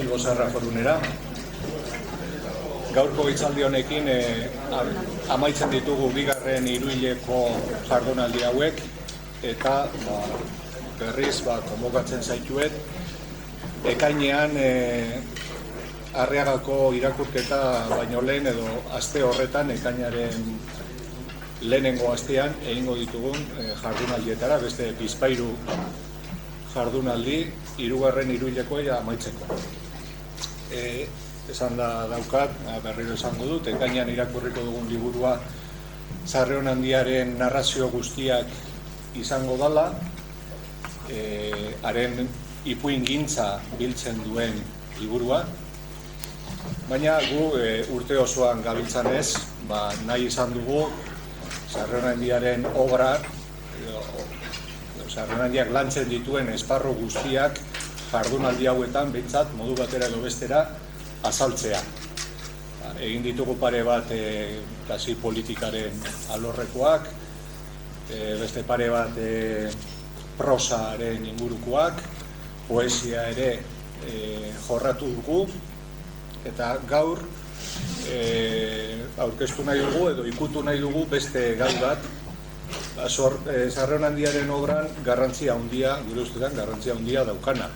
Bilbo Zaharra Forunera. Gaurko hitzaldi honekin amaitzen ditugu bigarren hiruhileko jardunaldi hauek eta berriz konbokatzen zaituet ekainean Arriagako irakurketa baino lehen edo aste horretan ekainaren lehenengo astean egingo ditugun jardunaldietara, beste bizpahiru jardunaldi hirugarren hiruhilekoa amaitzeko. Esan daukat, berriro esango dut, ekainean irakurriko dugun liburua Sarrion Handiaren narrazio guztiak izango dela, haren ipuingintza biltzen duen liburua, baina gu urte osoan gabiltzanez, nahi izan dugu Sarrion Handiaren obra, Sarrion Handiak lantzen dituen esparru guztiak jardunaldi hauetan behintzat modu batera edo bestera azaltzea. Egin ditugu pare bat kasi politikaren alorrekoak, beste pare bat prosaren ingurukoak, poesia ere jorratu dugu, eta gaur aurkeztu nahi dugu edo ikutu nahi dugu beste gai bat, Sarrion Handiaren obran garrantzia handia, gure ustetan garrantzia handia daukana.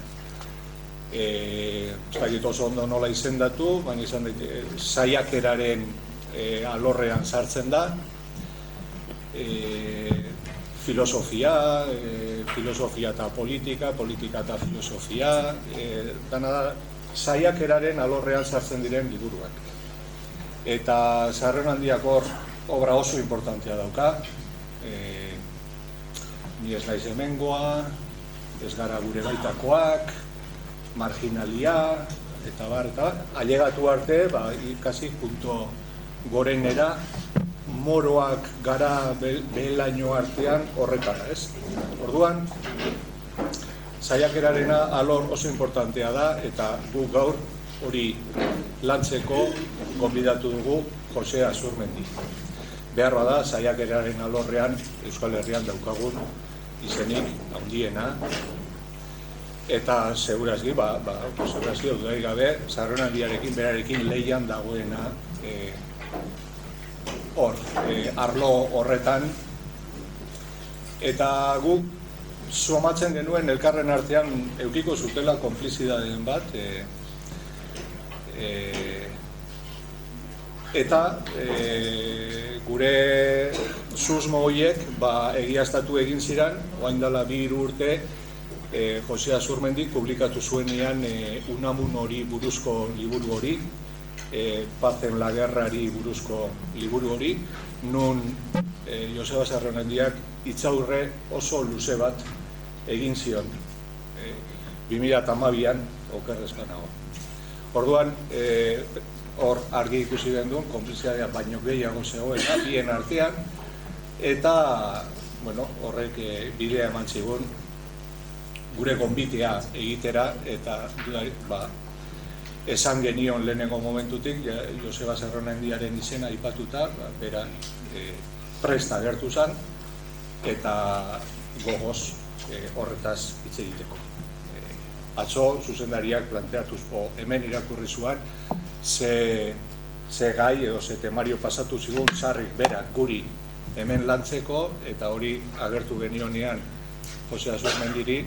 Ez oso ondo nola izendatu, baina izan saiakeraren alorrean sartzen da, filosofia eta politika, politika eta filosofia, dana da saiakeraren alorrean sartzen diren liburuak. Eta Sarrion Handiak hor obra oso importantea dauka, ni ez naiz hemengoa, ez gara gure baitakoak, marginalia, eta ailegatu arte, ikasi punto gorenera, moroak gara behelaino artean horretara, ez? Orduan, saiakerarena alor oso importantea da, eta gu gaur hori lantzeko gonbidatu dugu Jose Azurmendi. Beharra da, saiakeraren alorrean Euskal Herrian daukagun izenik handiena, eta segurazki, dudari gabe, Sarrion Handiarekin, berarekin lehian dagoena arlo horretan. Eta guk somatzen genuen elkarren artean eukiko zutela konplizidadeen bat, eta gure susmo horiek egiaztatu egin ziren, orain dela 2 urte, Jose Azurmendik publikatu zuenean Unamun hori buruzko liburu hori, Pazen la Guerrari buruzko liburu hori, nun Joseba Sarrion Handiak hitzaurre oso luze bat egin zion 2012an okerrezkanago. Orduan, hor argi ikusi den duen, konplizitatea baino gehiago zegoela bien artean, eta horrek bidea eman zigun gure gonbitea egitera, eta esan genion lehenengo momentutik, Joseba Sarrion Handiaren izena aipatuta, bera prest agertu zen, eta gogoz horretaz hitz egiteko. Atzo, zuzendariak planteatuzko hemen irakurri zuen, ze gai edo ze temario pasatu zigun Sarrik berak guri hemen lantzeko, eta hori agertu genionean Jose Azurmendiri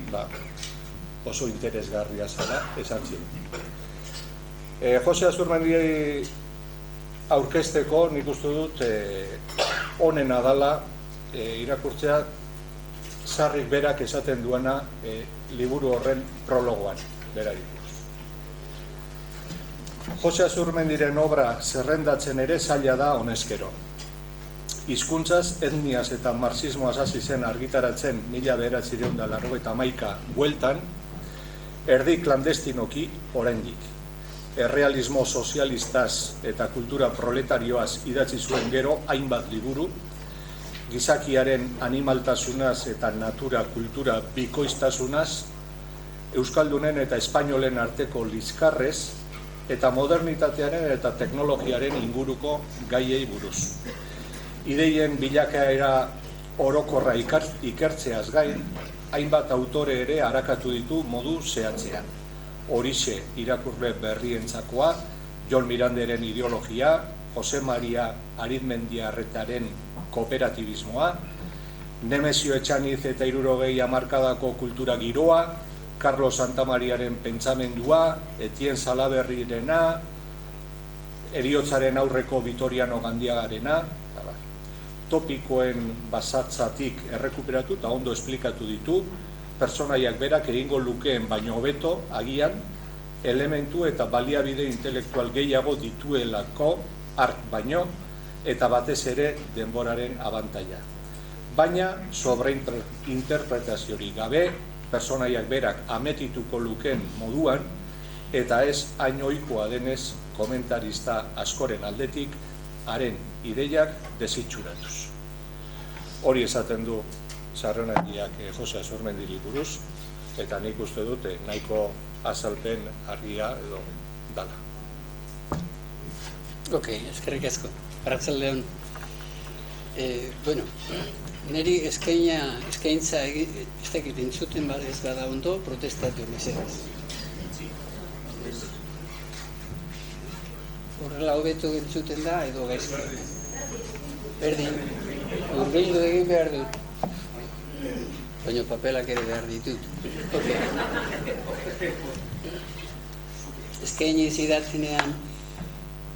oso interesgarria zela esan ziren. Jose Azurmendi aurkezteko nik uste dut onena dela irakurtzea Sarrik berak esaten duena liburu horren prologoan berari. Jose Azurmendiren obra zerrendatzen ere zaila da honezkero. Hizkuntzaz, etniaz eta marxismoaz hasi zen argitaratzen 1991 bueltan, erdi klandestinoki oraindik. Errealismo sozialistaz eta kultura proletarioaz idatzi zuen gero hainbat liburu, gizakiaren animaltasunaz eta natura kultura bikoiztasunaz, euskaldunen eta espainolen arteko liskarrez, eta modernitatearen eta teknologiaren inguruko gaiei buruz. Ideien bilakaera orokorra ikertzeaz gain, hainbat autore ere arakatu ditu modu zehatzean. horixe irakurle berrientzakoa, Jon Miranderen ideologia, Jose Maria Arizmendiarretaren kooperatibismoa, Nemesio Etxaniz eta 60 hamarkadako kultura giroa, Carlos Santamariaren pentsamendua, Etienne Salaberrirena, Heriotzaren aurreko Vitoriano Gandiagarena, topikoen basatzatik errekuperatu eta ondo esplikatu ditu, pertsonaiak berak egingo lukeen baino hobeto, agian, elementu eta baliabide intelektual gehiago dituelako art baino, eta batez ere denboraren abantaila. Baina, sobreinterpretaziorik gabe, pertsonaiak berak ametituko lukeen moduan, eta ez hain ohikoa denez komentarista askoren aldetik, haren ideiak desitxuratuz. Hori esaten du Sarrionandiak Jose Azurmendiri buruz, eta nik uste dute nahiko azalpen argia edo dala. Ok, eskerrik asko. Arratsaldeon. Bueno, niri eskaintza ez dakit entzuten ez bada ondo, protestatu mesedez. Horrela hobeto entzuten da edo gaizki. Berdin, urbildu egin behar dut. Baina papelak ere behar ditut. Eskaini zidatzenean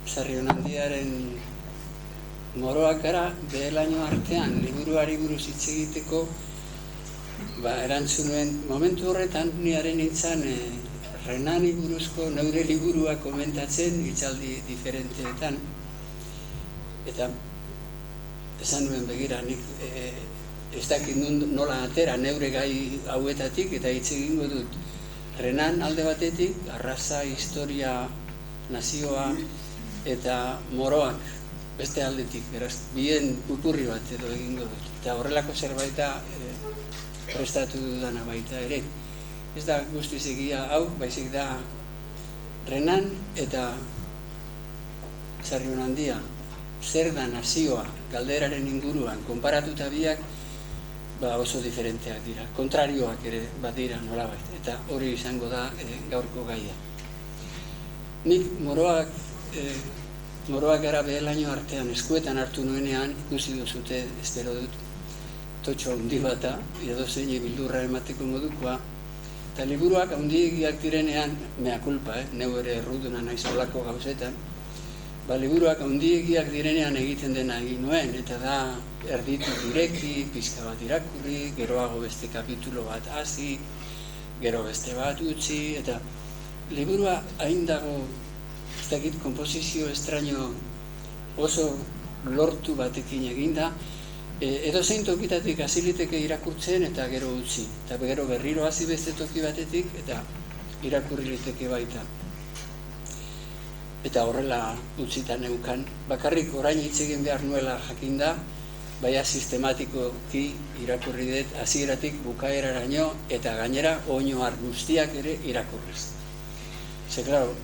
Sarrionandiaren Moroak gara behelaino artean liburuari buruz hitz egiteko erantzunuen momentu horretan niaren nintzen Renani buruzko neure liburua komentatzen hitzaldi diferenteetan eta esan nuen begira nik ez dakit nola atera neure gai hauetatik eta hitz egingo dut Renan alde batetik, arraza, historia, nazioa eta Moroak beste aldetik, beraz, bien pupurri bat edo egingo dut. Eta horrelako zerbaita prestatu dudana baita ere. Ez da guztiz egia hau, baizik da Renan eta Sarrionandia zer da nazioa galderaren inguruan konparatuta biak oso diferenteak dira. Kontrarioak ere bat dira nolabait. Eta hori izango da gaurko gaia. Nik Moroak gara behelaino artean eskuetan hartu nuenean, ikusi duzute, espero dut, totxo handi bata, edozein bildurra emateko modukoa, eta liburuak handiegiak direnean, mea kulpa, neu ere erruduna naiz olako gauzetan, liburuak handiegiak direnean egiten dena egin nuen, eta da erditu direki, pizka bat irakurri, geroago beste kapitulo bat hasi, gero beste bat utzi, eta liburua hain dago ez dakit konposizio estraño oso lortu batekin eginda, edo zein tokitatik hasi liteke irakurtzen eta gero utzi. Eta gero berriro hasi beste toki batetik eta irakurri liteke baita. Eta horrela utzita neukan. Bakarrik orain hitz egin behar nuela jakinda, baina sistematikoki irakurri dut hasieratik bukaeraraino eta gainera oinoar guztiak ere irakurriz. Ze, claro,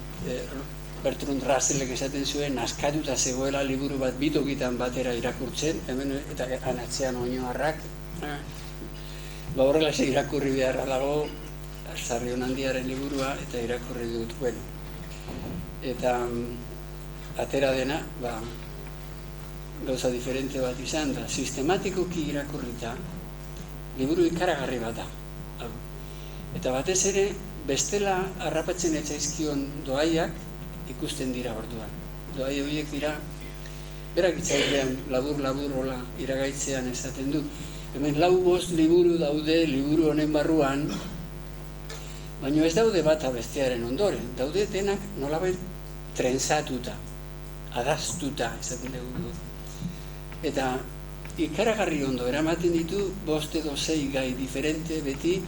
Bertrand Russellek esaten zuen askatuta zegoela liburu bat bitokitan batera irakurtzen, hemen eta anatzean oinoarrak. Horrela irakurri beharra dago Sarrionandiaren liburua eta irakurri dut. Bueno, eta atera dena, gauza diferente bat izan da, sistematikoki irakurrita, liburu ikaragarri bat da. Eta batez ere, bestela harrapatzen etzaizkion doaiak, ikusten dira orduan. Doai horiek dira, berak itzailean labur-labur hola iragaitzean esaten du. Hemen 4-5 liburu daude liburu honen barruan, baina ez daude bata bestearen ondoren. Daude denak nolabait trenzatuta, adaztuta esaten dugu. Eta ikaragarri ondo eramaten ditu 5 edo 6 gai diferente beti,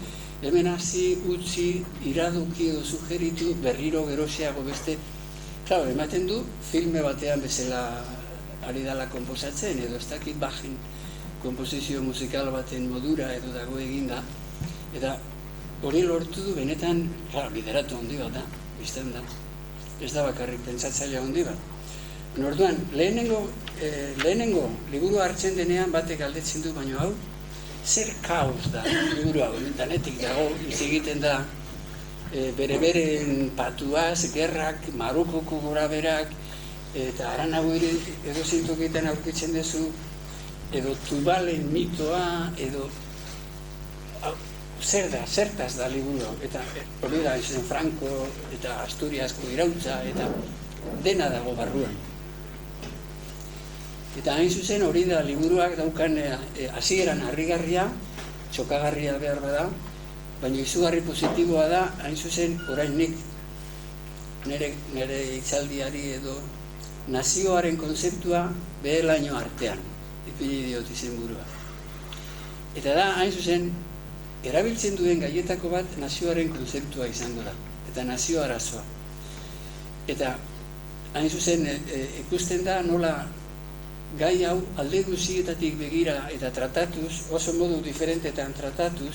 hemen hasi, utzi, iradoki edo sugeritu, berriro geroxeago beste. Claro, ematen du, filme batean bezala ari dala konposatzen, edo ez dakit bajen komposizio musikal baten modura edo dago eginda. Eta hori lortu du benetan, lideratu handi bat da, bizten da. Ez da bakarrik pentsatzailea handi bat. Orduan, lehenengo liburu hartzen denean batek galdetzen du, baina hau, zer kaos da liburu hau, danetik dago, hitz egiten da bere patuaz, gerrak, Marokoko goraberak, eta Aranago edo zintokietan aurkitzen duzu, edo Tubalen mitoa, edo zertaz da liburu, eta hori da, Franco eta Asturiasko irautza, eta dena dago barruan. Eta hain zuzen hori da liburuak daukan hasieran harrigarria, txokagarria behar bada, baina izugarri positiboa da, hain zuzen orain nik nire hitzaldiari edo nazioaren konzeptua behelaino artean, ipini diot izenburua. Eta da, hain zuzen, erabiltzen duen gaietako bat nazioaren konzeptua izango da, eta nazio arazoa. Eta hain zuzen ikusten da nola gai hau alde guzietatik begira eta tratatuz, oso modu diferentetan tratatuz,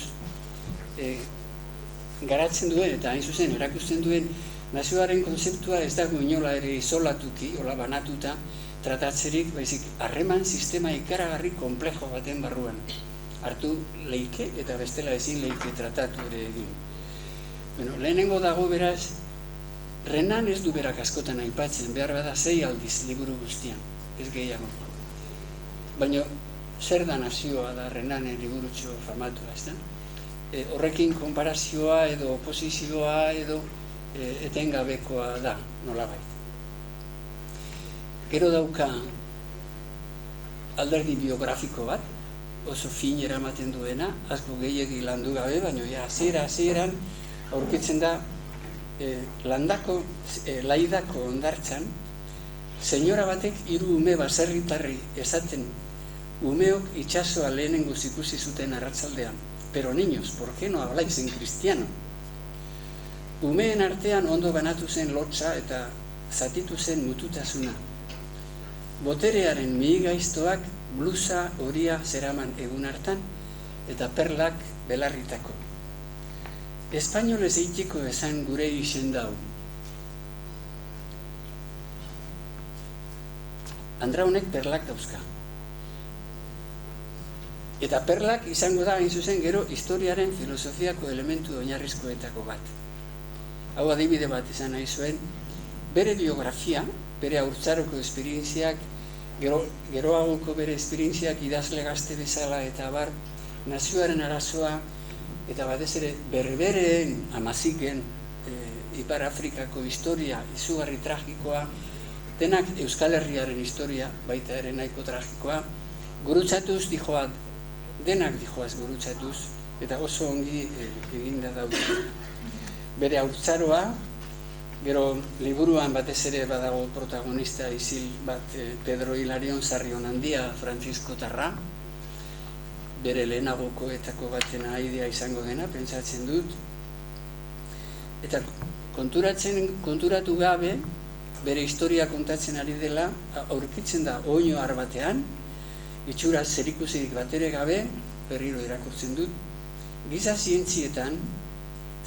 garatzen duen eta hain zuzen erakusten duen nazioaren konzeptua ez dago inola ere isolatuki, hola banatuta, tratatzerik, baizik harreman sistema ikaragarri komplejo baten barruan. Hartu leike eta bestela ezin leike tratatu ere egin. Lehenengo dago beraz, Renan ez du berak askotan aipatzen, behar bada 6 aldiz liburu guztian, ez gehiago. Baina zer da nazioa da Renanen liburutxo famatua, ez da? Horrekin konparazioa edo oposizioa edo etengabekoa da, nolabait. Gero dauka alderdi biografiko bat, oso fin eramaten duena, asko gehiegi landu gabe, baina hasieran aurkitzen da laidako hondartzan, senyora batek 3 ume baserritarri esaten, umeok itsasoa lehenengoz ikusi zuten arratsaldean, pero niños, ¿por qué no habláis en cristiano? Umeen artean ondo banatu zen lotsa eta zatitu zen mututasuna. Boterearen mihigaiztoak blusa horia zeraman egun hartan eta perlak belarritako. Espainolez eitiko esan gure izendau. Andraunek perlak dauzka. Eta perlak izango da hain zuzen gero historiaren filosofiako elementu oinarrizkoetako bat. Hau adibide bat izan nahi zuen, bere biografia, bere haurtzaroko esperientziak, geroagoko bere esperientziak idazle gazte bezala eta bar, nazioaren arazoa, eta batez ere berbereen amaziken Ipar Afrikako historia izugarri tragikoa, denak Euskal Herriaren historia, baita ere nahiko tragikoa, gurutzatuz dijoat, denak dijoaz gurutzatuz, eta oso ongi eginda daude. Bere haurtzaroa, gero liburuan batez ere badago protagonista isil bat Pedro Hilarion Sarrionandia Francisco Tarra, bere lehenagokoetako baten aidea izango dena, pentsatzen dut. Eta konturatu gabe, bere historia kontatzen ari dela, aurkitzen da oinoar batean, itxura zerikusirik batere gabe, berriro irakurtzen dut, giza zientzietan,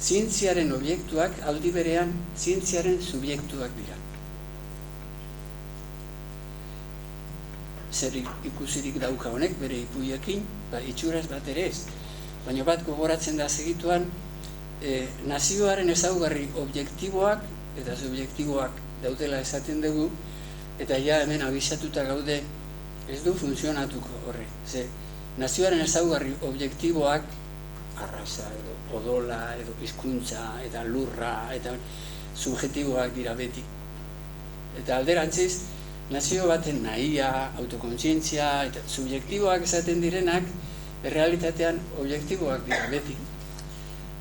zientziaren obiektuak aldi berean zientziaren subjektuak dira. Zer ikusirik dauka honek bere ipuiekin, itxuraz bat ere ez. Baina bat gogoratzen da segituan, nazioaren ezaugarri objektiboak eta subjektiboak daudela esaten dugu, eta ja hemen abisatuta gaude ez du funtzionatuko horre. Ze, nazioaren ezaugarri objektiboak, arraza edo odola edo hizkuntza eta lurra eta subjektiboak dira beti. Eta alderantziz, nazio baten nahia, autokontzientzia eta subjektiboak esaten direnak, errealitatean objektiboak dira beti.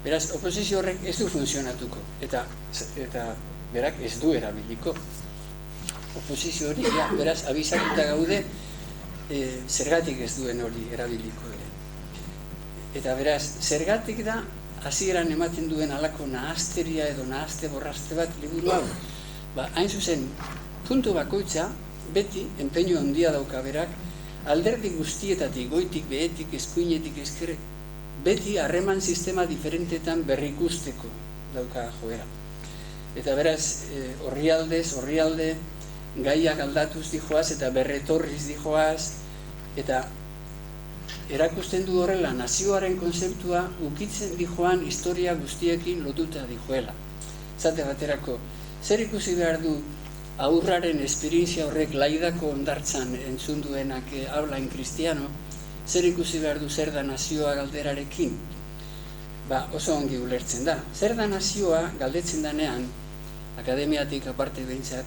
Beraz, oposizio horrek ez du funtzionatuko, eta berak ez du erabiliko. Oposizio hori, beraz, abisatuta gaude, zergatik ez duen hori erabiliko ere. Eta beraz, zergatik da, hasieran ematen duen halako nahazteria edo nahazte borraste bat liburu hau. Hain zuzen, puntu bakoitza, beti, enpeinu handia dauka berak, alderdi guztietatik, goitik, behetik, eskuinetik, ezkerrek, beti harreman sistema diferentetan berrikusteko dauka joera. Eta beraz, orrialde, gaiak aldatuz dijoaz eta berretorriz dijoaz, eta erakusten du horrela nazioaren konzeptua ukitzen dijoan historia guztiekin lotuta dijoela. Zate baterako, zer ikusi behar du aurraren esperientzia horrek laidako ondartzan entzun duenak hablain kristiano, zer ikusi behar du zer da nazioa galderarekin? Oso ongi ulertzen da. Zer da nazioa galdetzen danean, akademiatik aparte behintzat,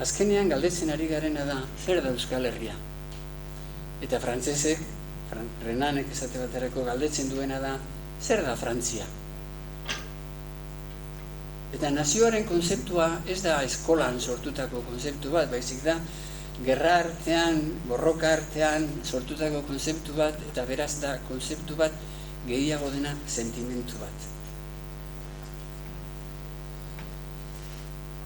azkenean galdetzen ari garena da, zer da Euskal Herria? Eta frantsesek, Renanek esate baterako galdetzen duena da, zer da Frantzia? Eta nazioaren konzeptua ez da eskolan sortutako konzeptu bat, baizik da, gerra artean, borroka artean sortutako konzeptu bat, eta beraz da konzeptu bat gehiago dena sentimentu bat.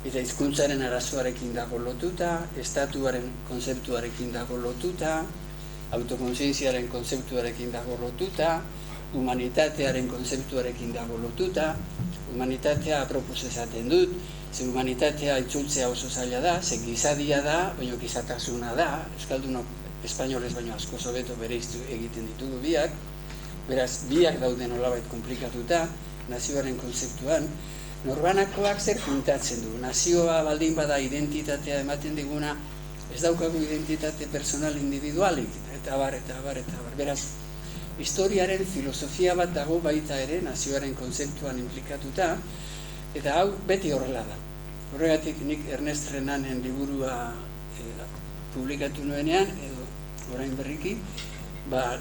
Eta hizkuntzaren arazoarekin dago lotuta, estatuaren konzeptuarekin dago lotuta, autokontzientziaren konzeptuarekin dago lotuta, humanitatearen konzeptuarekin dago lotuta. Humanitatea apropos esaten dut, ze humanitatea itzultzea oso zaila da, ze gizadia da, baina gizatasuna da, euskaldunok espainolez baino asko hobeto bereiztu egiten ditugu biak, beraz biak daude nolabait komplikatuta, nazioaren konzeptuan, norbanakoak zer pintatzen du, nazioa baldin bada identitatea ematen diguna, ez daukagu identitate personal individualik, eta bar, beraz, historiaren filosofia bat dago baita ere nazioaren konzeptuan implikatuta, eta hau beti horrela da. Horregatik nik Ernest Renanen liburua publikatu nuenean, edo orain berriki,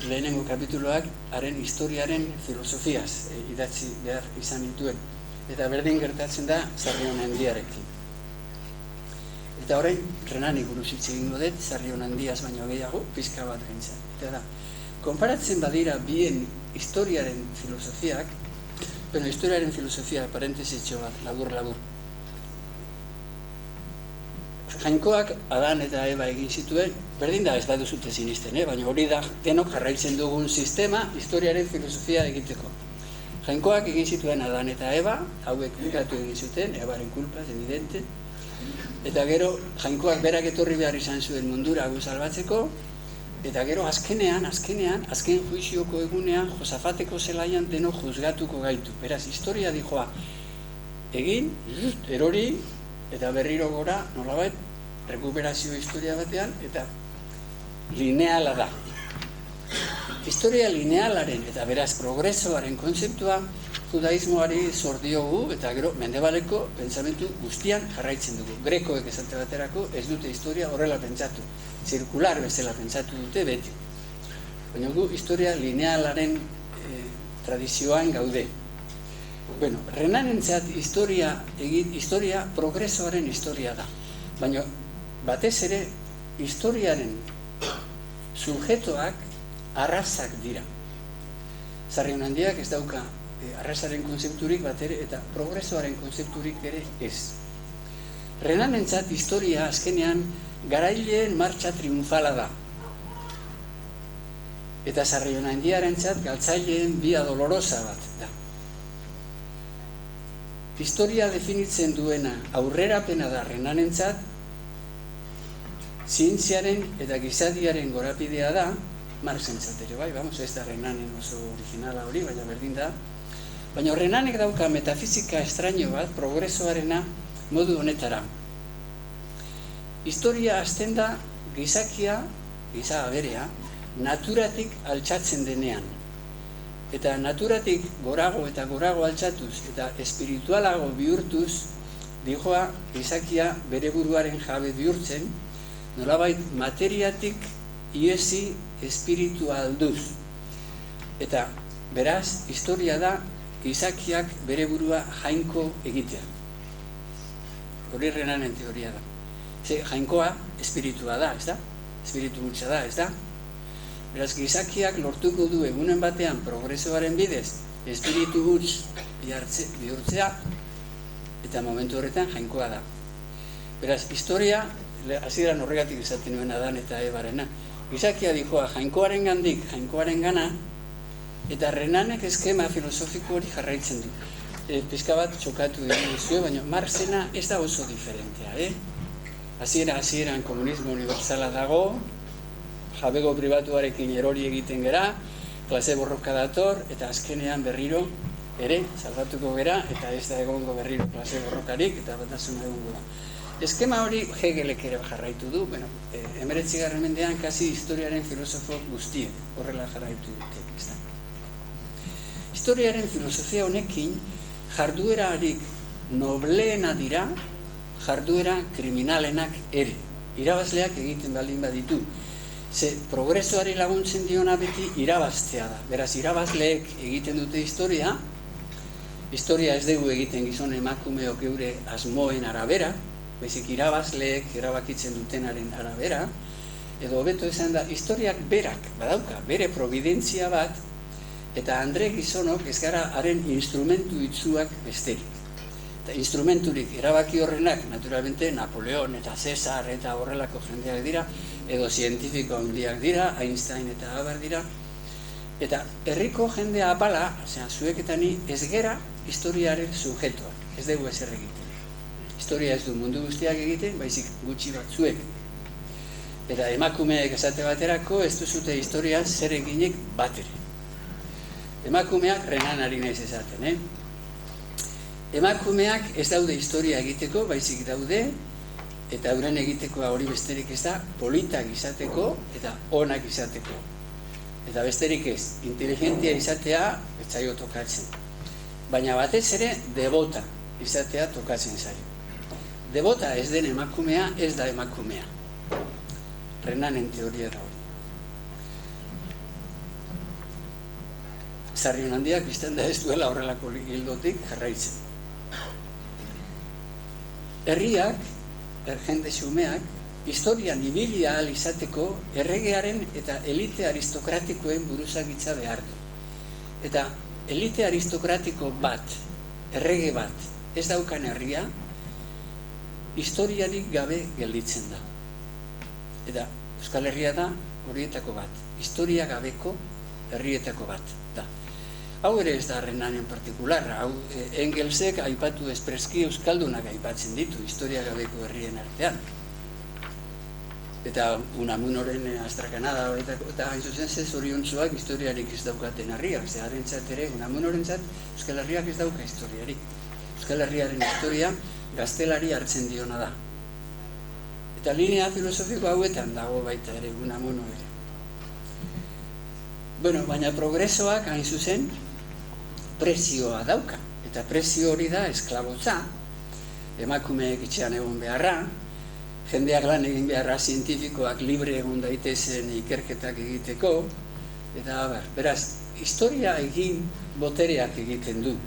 lehenengo kapituloak haren historiaren filosofiaz idatzi behar izan dituen. Eta berdin gertatzen da Sarrion Handiarekin. Eta orain Renani buruz hitz egingo dut, Sarrion Handiaz baino gehiago, pizka bat gaintzen. Eta da, konparatzen badira bien historiaren filosofiak, historiaren filosofia, parentesitxo bat, labur. Jainkoak Adan eta Eba egin zituen, berdin da ez baduzute sinisten, baina hori da denok jarraitzen dugun sistema historiaren filosofia egiteko. Jainkoak egin zituen Adan eta Eba, hauek kulpatu egin zuten, Ebaren kulpa, evidente, eta gero jainkoak berak etorri behar izan zuen mundura hau salbatzeko, eta gero azken juizioko egunean, Josafateko zelaian deno juzgatuko gaitu. Beraz, historia dijoa egin, erori, eta berriro gora, nolabait, rekuperazio historia batean, eta lineala da. Historia linealaren eta beraz progresoaren konzeptua judaismoari zor diogu, eta gero mendebaleko pentsamentu guztian jarraitzen dugu. Grekoek esate baterako ez dute historia horrela pentsatu. Zirkular bezala pentsatu dute beti. Baina gu historia linealaren tradizioan gaude. Renanentzat historia progresoaren historia da. Baina batez ere historiaren subjetoak arrazak dira. Sarrion Handiak ez dauka arrazaren konzepturik bat ere eta progresoaren konzepturik ere ez. Renanentzat historia azkenean garaileen martxa triunfala da. Eta Sarrion Handiarentzat galtzaileen via dolorosa bat da. Historia definitzen duena aurrerapena da Renanentzat, zientziaren eta gizadiaren gorapidea da, Marxentzat ere bai, ez da Renanen oso originala hori, baina berdin da. Baina Renanek dauka metafizika estraño bat, progresoarena modu honetara. Historia hasten da gizakia, giza aberea, naturatik altxatzen denean. Eta naturatik gorago eta gorago altxatuz eta espiritualago bihurtuz, dijoa gizakia bere buruaren jabe bihurtzen, nolabait materiatik iesi espiritua alduz. Eta beraz, historia da gizakiak bere burua jainko egitea. Hori Renanen teoria da. Jainkoa espiritua da, ez da? Espiritu hutsa da, ez da? Beraz, gizakiak lortuko du egunen batean progresoaren bidez espiritu huts bihurtzea eta momentu horretan jainkoa da. Beraz, historia, hasieran horregatik izaten nuen Adan eta Ebarena, gizakia dijoa jainkoaren gandik, jainkoaren gana, eta Renanek eskema filosofiko hori jarraitzen du. Pizka bat txokatu duzio, baina Marxena ez da oso diferentea, Hasieran komunismo unibertsala dago, jabego pribatuarekin erori egiten gera, klase borroka dator, eta azkenean berriro ere salbatuko gera, eta ez da egongo berriro klase borrokarik, eta batasuna egongo da. Eskema hori Hegelek ere jarraitu du, 19. mendean kasi historiaren filosofo guztiek horrela jarraitu dute. Historiaren filosofia honekin jarduerarik nobleena dira, jarduera kriminalenak ere. Irabazleak egiten baldin baditu. Ze progresoari laguntzen diona beti irabaztea da. Beraz, irabazleek egiten dute historia ez dugu egiten gizon emakumeok geure asmoen arabera, baizik irabazleek erabakitzen dutenaren arabera, edo hobeto esan da, historiak berak badauka, bere providentzia bat, eta Andre gizonok ez gara haren instrumentu itzuak besterik. Eta instrumenturik erabaki horrenak, naturalmente, Napoleon eta Cesar eta horrelako jendeak dira, edo zientifiko handiak dira, Einstein eta abar dira, eta herriko jendea apala, zuek eta ni, ez gera historiaren subjetoak, ez dugu ezer egiten. Historia ez du mundu guztiak egiten, baizik gutxi batzuek. Eta emakumeek esate baterako ez duzute historian zer eginek batere. Emakumeak Renanari naiz esaten, Emakumeak ez daude historia egiteko, baizik daude, eta euren egitekoa hori besterik ez da, politak izateko eta onak izateko. Eta besterik ez, inteligentia izatea ez zaio tokatzen. Baina batez ere, debota izatea tokatzen zaio. Debota ez den emakumea, ez da emakumea. Renanen teoria da hori. Sarrion handiak bizten da ez duela horrelako hildotik jarraitzen. Herriak, jende xumeak, historian ibili ahal izateko erregearen eta elite aristokratikoen buruzagitza behar du. Eta elite aristokratiko bat, errege bat, ez daukan herria, historiarik gabe gelditzen da. Eta Euskal Herria da horietako bat, historia gabeko herrietako bat da. Hau ere ez da Renanen partikularra, hau Engelsek aipatu espreski euskaldunak aipatzen ditu, historia gabeko herrien artean. Eta Unamunoren Astrakanada eta hain zuzen ze zoriontsuak historiarik ez daukaten herriak, ze harentzat ere Unamunorentzat Euskal Herriak ez dauka historiarik. Euskal Herriaren historia gaztelari hartzen diona da. Eta linea filosofiko hauetan dago baita ere Unamuno ere. Baina progresoak hain zuzen prezioa dauka, eta prezio hori da esklabotza, emakumeek etxean egon beharra, jendeak lan egin beharra, zientifikoak libre egon daitezen ikerketak egiteko, eta beraz, historia egin botereak egiten du.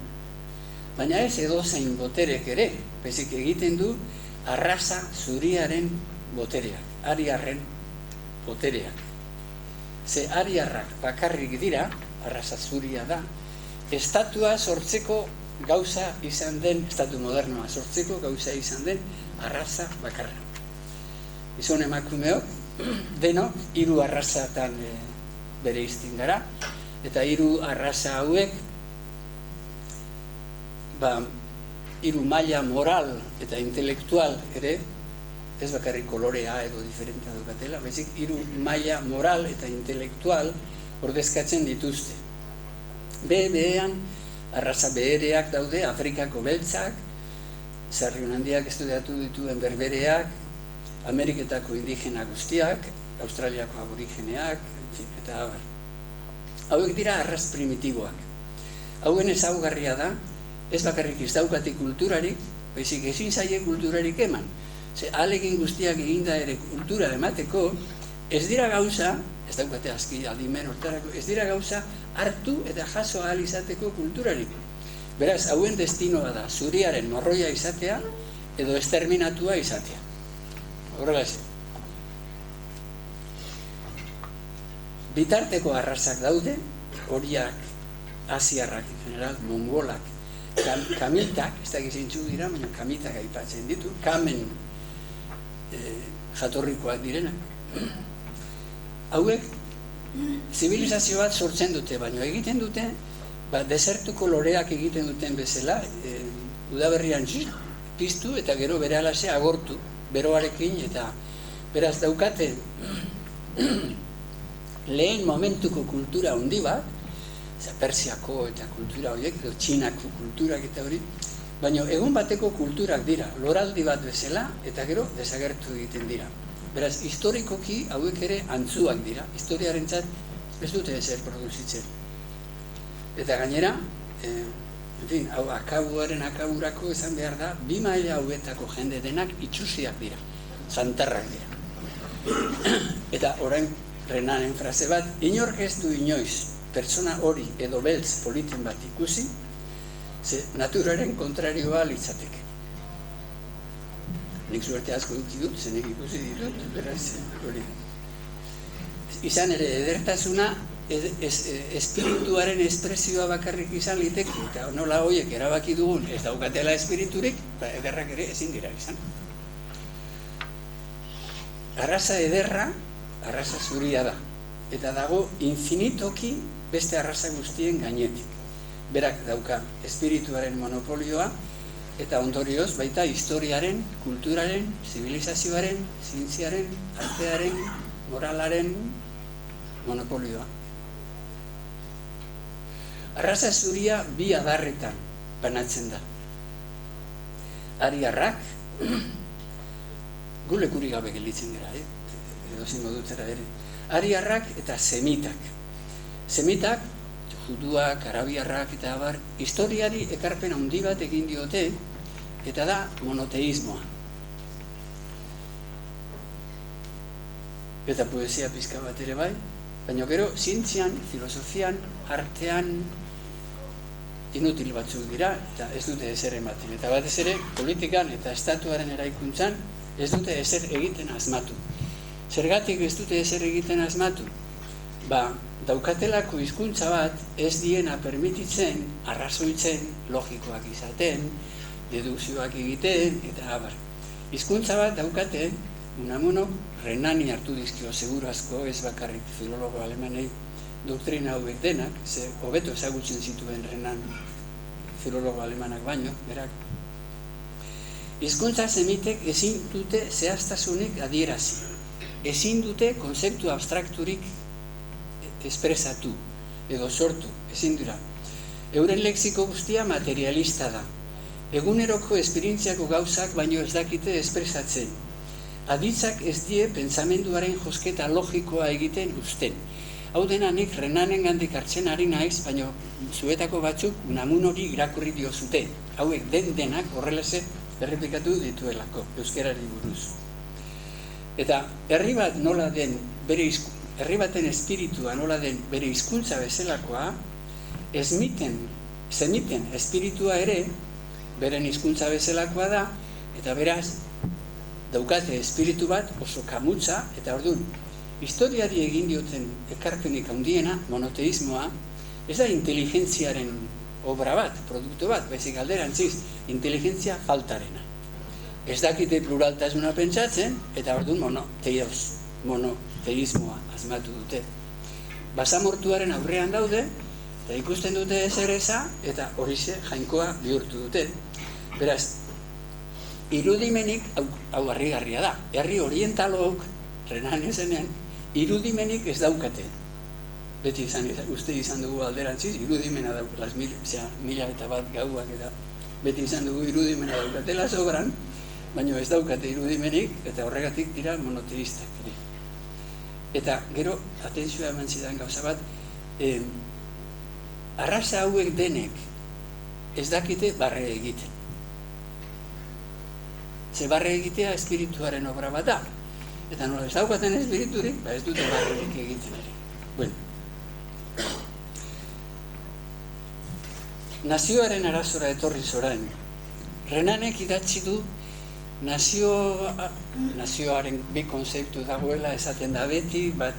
Baina ez edozein boterek ere, bezik egiten du arraza zuriaren botereak, ariarren botereak. Ze ariarrak bakarrik dira, arraza zuria da, estatua sortzeko gauza izan den, estatu modernoa sortzeko gauza izan den arraza bakarra. Gizon emakumeok, denok, 3 arrazatan bere iztin gara, eta 3 arraza hauek, 3 maila moral eta intelektual ere, ez bakarrik kolorea edo diferentea dukatela, baizik 3 maila moral eta intelektual ordezkatzen dituzte. Behean, arraza behereak daude, Afrikako beltzak, Sarrion handiak estudiatu dituen berbereak, Ameriketako indigena guztiak, Australiako aborigeneak, eta abar. Hauek dira arraz primitiboak. Hauen ezaugarria da, ez bakarrik ez daukate kulturarik, baizik ezin zaie kulturarik eman. Ze ahalegin guztiak eginda ere kultura emateko, ez dira gauza, ez daukate aski adimen hortarako, ez dira gauza hartu eta jaso ahal izateko kulturarik. Beraz, hauen destinoa da, zuriaren morroia izatea edo esterminatua izatea. Horrela ez. Bitarteko arrazak daude, horiak, asiarrak, en general, mongolak, kamitak, ez da gizintzu dira, baina kamitak aipatzen ditu, kamen jatorrikoak direnak. Hauek, zibilizazio bat sortzen dute, baina egiten dute, desertuko loreak egiten duten bezala, udaberrian piztu eta gero berehalase agortu, beroarekin, eta beraz daukate lehen momentuko kultura handi bat, Persiako eta kultura horiek, edo Txinako kulturak eta hori, baina egun bateko kulturak dira, loraldi bat bezala, eta gero desagertu egiten dira. Beraz, historikoki hauek ere antzuak dira, historiarentzat ez dute ezer produzitzen. Eta gainera, hau akaburako esan behar da, 2 maila hauetako jende denak itxusiak dira, santarrak dira. Eta orain Renaren frase bat, inork ez du inoiz pertsona hori edo beltz politin bat ikusi, ze naturaren kontrarioa litzateke. Nik zuerte asko duki dut, zenek ikusi ditut, beraz, hori. Izan ere, edertasuna espirituaren espresioa bakarrik izan liteke, eta nola horiek erabaki dugun ez daukatela espiriturik, ederrak ere ezin dira izan. Arraza ederra, arraza zuria da, eta dago infinitoki beste arraza guztien gainetik. Berak dauka espirituaren monopolioa, eta ondorioz baita historiaren, kulturaren, zibilizazioaren, zientziaren, artearen, moralaren monopolioa. Arraza zuria 2 adarretan banatzen da. Ariarrak, gu lekurik gabe gelditzen gara, edo zingo dutera ere. Ariarrak eta semitak. Semitak, juduak, arabiarrak eta abar, historiari ekarpen handi bat egin diote, eta da monoteismoa. Eta poesia pizka bat ere bai, baina gero zientzian, filosofian, artean inutil batzuk dira, eta ez dute ezer ematen. Eta batez ere, politikan eta estatuaren eraikuntzan ez dute ezer egiten asmatu. Zergatik ez dute ezer egiten asmatu? Daukatelako hizkuntza bat ez diena permititzen, arrazoitzen, logikoak izaten, dedukzioak egiten, eta abar. Hizkuntza bat daukate, Unamuno, Renani hartu dizkio seguru asko, ez bakarrik filologo alemanei doktrina hauek denak, ze hobeto ezagutzen zituen Renan filologo alemanak baino, berak. Hizkuntza semitek ezin dute zehaztasunik adierazi, ezin dute konzeptu abstrakturik espresatu edo sortu, ezin dira. Euren lexiko guztia materialista da. Eguneroko esperientziako gauzak baino ez dakite espresatzen. Aditzak ez die pentsamenduaren josketa logikoa egiten uzten. Hau dena nik Renanen gandik hartzen ari naiz, baino zuetako batzuk Unamunori irakurri diozute. Hauek denak horrelase errepikatu dituelako, euskerari buruz. Eta herri bat nola den bere herri baten espiritua nola den bere hizkuntza bezalakoa, semiten espiritua ere beren hizkuntza bezalakoa da, eta beraz, daukate espiritu bat oso kamutza, eta orduan, historiari egin dioten ekarpenik handiena, monoteismoa, ez da inteligentziaren obra bat, produktu bat, baizik alderantziz, inteligentzia faltarena. Ez dakite pluraltasuna pentsatzen, eta orduan monoteismoa asmatu dute. Basamortuaren aurrean daude, eta ikusten dute ezer eza, eta horixe jainkoa bihurtu dute. Beraz, irudimenik, hau harrigarria da, herri orientalok, Renan ezenean, irudimenik ez daukate. Beti uste izan dugu alderantziz, irudimena daukatela, mila eta bat gauak eta beti izan dugu irudimena daukatela sobran, baina ez daukate irudimenik, eta horregatik dira monoteistak. Eta gero, atentzioa eman zidan gauza bat, arraza hauek denek ez dakite barre egiten. Ze barre egitea espirituaren obra bat da. Eta nola ez daukaten espiriturik, ez dute barrerik egiten ere. Bueno. Nazioaren arazora etorri zorain. Renanek idatzi du nazioaren bi konzeptu dagoela esaten da beti, bat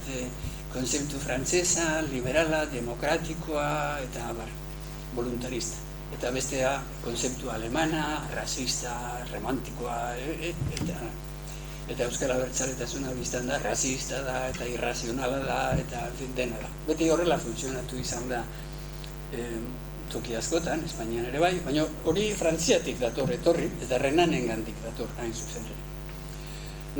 konzeptu frantsesa, liberala, demokratikoa eta voluntarista. Eta bestea konzeptu alemana, rasista, romantikoa, eta euskal abertzaletasuna biztan da, rasista da, eta irrazionala da, eta dena da. Beti horrela funtzionatu izan da toki askotan, Espainian ere bai, baina hori Frantziatik dator etorri, eta Renanen gandik dator hain zuzen ere.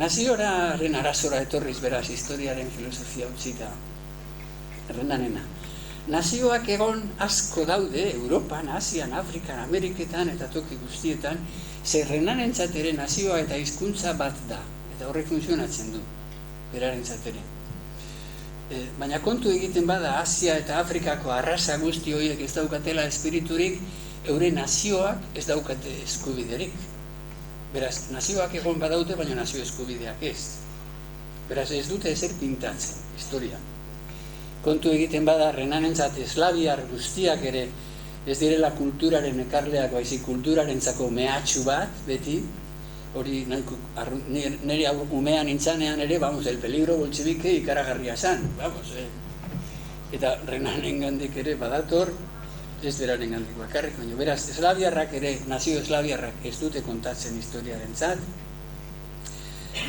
Nazioaren arazora etorriz beraz historiaren filosofia utzita, Renanena. Nazioak egon asko daude, Europan, Asian, Afrikan, Ameriketan eta toki guztietan, zer Renanentzat ere nazioa eta hizkuntza bat da, eta horrek funtzionatzen du, berarentzat ere. Baina kontu egiten bada Asia eta Afrikako arraza guzti horiek ez daukatela espiriturik, euren nazioak ez daukate eskubiderik. Beraz, nazioak egon badaute, baina nazio eskubideak ez. Beraz, ez dute ezer pintatzen, historia. Kontu egiten bada Renanentzat eslaviar guztiak ere ez direla kulturaren ekarleak, baizik kulturarentzako mehatxu bat, beti, hori nire umean intzanean ere, el peligro bolchevike ikaragarria zan, eta Renanen gandik ere badator, ez beraren gandik bakarrik, baina beraz, eslaviarrak ere, nazio eslaviarrak ez dute kontatzen historiarentzat.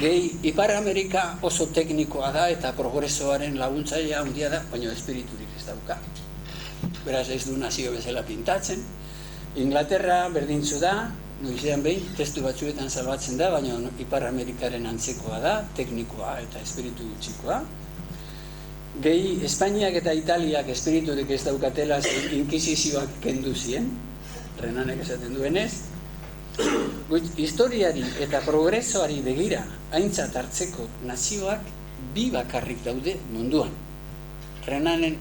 Gehi, Ipar Amerika oso teknikoa da eta progresoaren laguntzailea handia da, baina espiriturik ez dauka. Beraz, ez du nazio bezala pintatzen. Inglaterra berdintzu da, noizean behin, testu batzuetan salbatzen da, baina Ipar Amerikaren antzekoa da, teknikoa eta espiritu gutxikoa. Gehi, Espainiak eta Italiak espiriturik ez daukatela inkisizioak kendu zien, Renanek esaten duenez. Historiari eta progresoari begira aintzat hartzeko nazioak bi bakarrik daude munduan. Renanen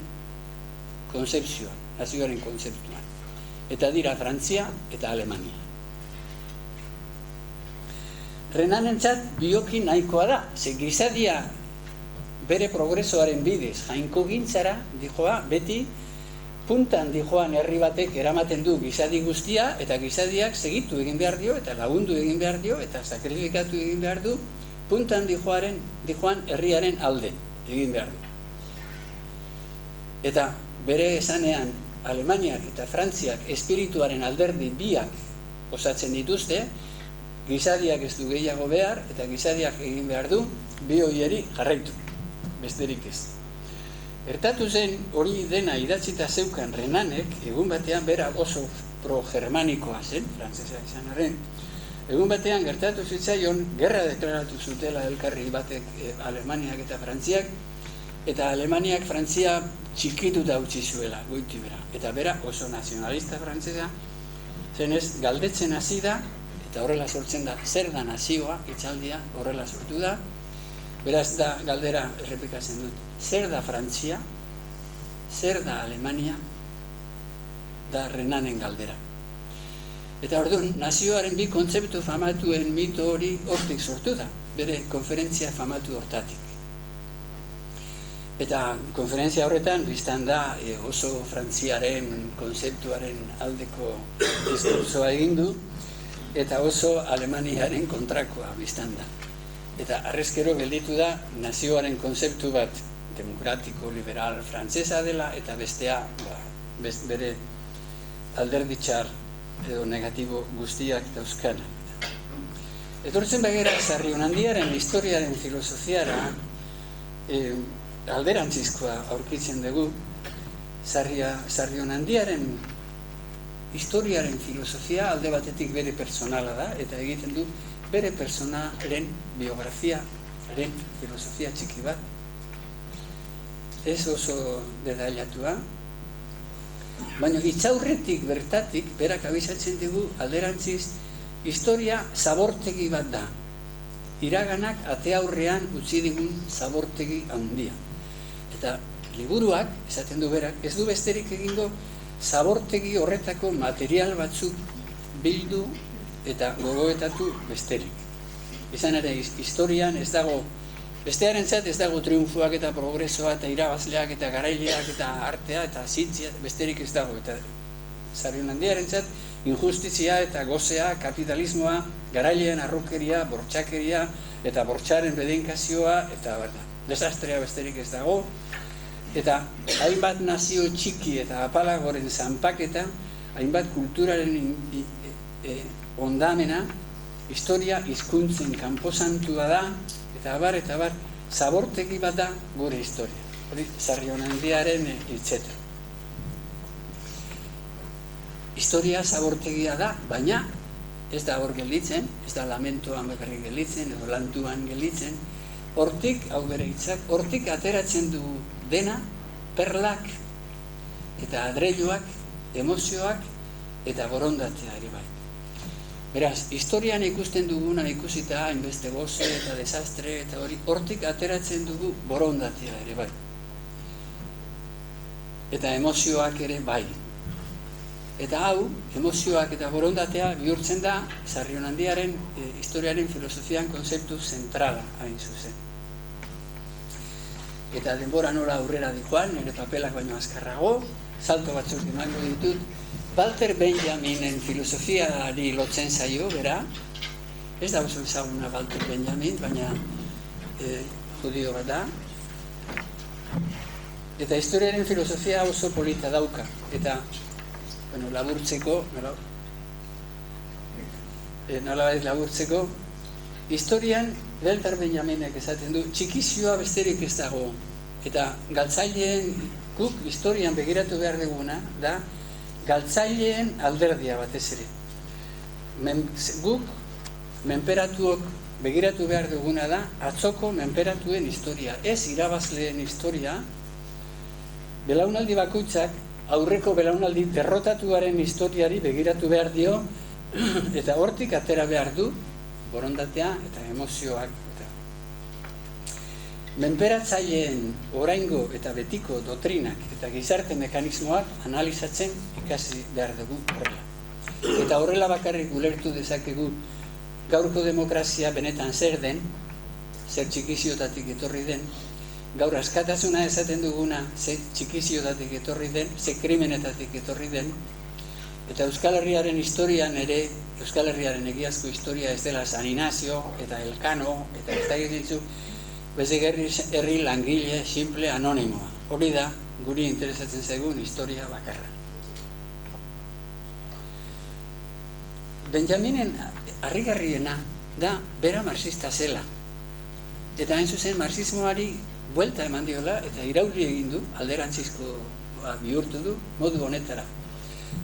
konzepzioan, nazioaren konzeptuan. Eta dira Frantzia eta Alemania. Renanentzat bioki nahikoa da, ze gizadia bere progresoaren bidez jainko gintzara, dijoa, beti puntan dijoan herri batek eramaten du gizadi guztia, eta gizadiak segitu egin behar dio, eta lagundu egin behar dio, eta sakrifikatu egin behar du, puntan dijoan herriaren alde egin behar du. Eta bere esanean Alemaniak eta Frantziak espirituaren alderdi biak osatzen dituzte, gizadiak ez du gehiago behar, eta gizadiak egin behar du, bi horieri jarraitu, besterik ez. Gertatu zen hori dena idatzita zeukan Renanek, egun batean bera oso pro-germanikoa zen, frantzesa izan arren, egun batean gertatu zitzaion, gerra deklaratu zutela elkarri batek Alemaniak eta Frantziak, eta Alemaniak Frantzia txikituta utzi zuela, goiti bera. Eta bera oso nazionalista frantzesa, zenez galdetzen hasi da, eta horrela sortzen da, zer da nazioa, hitzaldia horrela sortu da, beraz da galdera errepikatzen dut. Zer da Frantzia, zer da Alemania, da Renanen galdera. Eta orduan, nazioaren bi kontzeptu famatuen mito hori hortik sortu da, bere konferentzia famatu hortatik. Eta konferentzia horretan, biztan da oso Frantziaren kontzeptuaren aldeko diskursoa egin du, eta oso Alemaniaren kontrakoa biztan da. Eta arrezkero gelditu da nazioaren konzeptu bat demokratiko, liberal, frantzesa dela, eta bestea bere alderdi txar edo negatibo guztiak dauzkana. Etortzen bagera Sarrionandiaren historiaren filosofiara alderantzizkoa aurkitzen dugu. Sarrionandiaren historiaren filosofia alde batetik bere personala da, eta egiten du bere personalen biografiaren filosofia txiki bat, ez oso detailatua, baina itzaurretik bertatik berak abisatzen dugu alderantziz historia zabortegi bat da. Iraganak ate aurrean utzi digun zabortegi handia. Eta liburuak, esaten du berak, ez du besterik egingo zabortegi horretako material batzuk bildu eta gogoetatu besterik. Izan ere, historian ez dago, bestearentzat ez dago triunfuak eta progresoa eta irabazleak eta garaileak eta artea eta zientzia besterik ez dago. Eta Sarrionandiarentzat injustizia eta gozea, kapitalismoa, garaileen arrukeria, bortxakeria eta bortxaren bedeinkazioa eta desastrea besterik ez dago. Eta hainbat nazio txiki eta apalagoren zanpaketa, hainbat kulturaren ondamena, historia hizkuntzen kanposantua da, eta abar, zabortegi bat da gure historia. Hori, Sarrionandiaren hitzetan. Historia zabortegia da, baina ez da hor gelditzen, ez da lamentoan bakarrik gelditzen, edo lantuan gelditzen. Hortik, hau bere hitzak, hortik ateratzen du dena, perlak eta adreiluak, emozioak eta borondatea ere bai. Beraz, historian ikusten duguna ikusita hainbeste goze eta desastre eta hori hortik ateratzen dugu borondatea ere bai. Eta emozioak ere bai. Eta hau, emozioak eta borondatea bihurtzen da Sarrionandiaren historiaren filosofian konzeptu zentrala hain zuzen. Eta denbora nola aurrera dikoan, nire papelak baino azkarrago, salto batzuk emango ditut, Walter Benjaminen filosofiari lotzen zaio, bera, ez da oso ezaguna Walter Benjamin, baina judio bat da, eta historiaren filosofia oso polita dauka, eta laburtzeko, historian Walter Benjaminek esaten du, txikizioa besterik ez dago, eta galtzaileen guk historian begiratu behar duguna, da, galtzaileen alderdia batez ere. Guk, menperatuok begiratu behar duguna da, atzoko menperatuen historia, ez irabazleen historia, belaunaldi bakoitzak, aurreko belaunaldi derrotatuaren historiari begiratu behar dio, eta hortik atera behar du, borondatea eta emozioak. Menperatzaileen oraingo eta betiko dotrinak eta gizarte mekanismoak analizatzen ikasi behar dugu horrela. Eta horrela bakarrik ulertu dezakegu gaurko demokrazia benetan zer den, zer txikiziotatik etorri den, gaur askatasuna esaten duguna zer txikiziotatik etorri den, zer krimenetatik etorri den, eta Euskal Herriaren historian ere, Euskal Herriaren egiazko historia ez dela San Inazio eta Elkano, eta ez da egitzu, Bezik herri langile, simple, anonimoa. Hori da, guri interesatzen zaigun historia bakarra. Benjaminen harrigarriena da bera marxista zela. Eta hain zuzen marxismoari buelta eman diola eta irauli egin du, alderantzizko bihurtu du, modu honetara.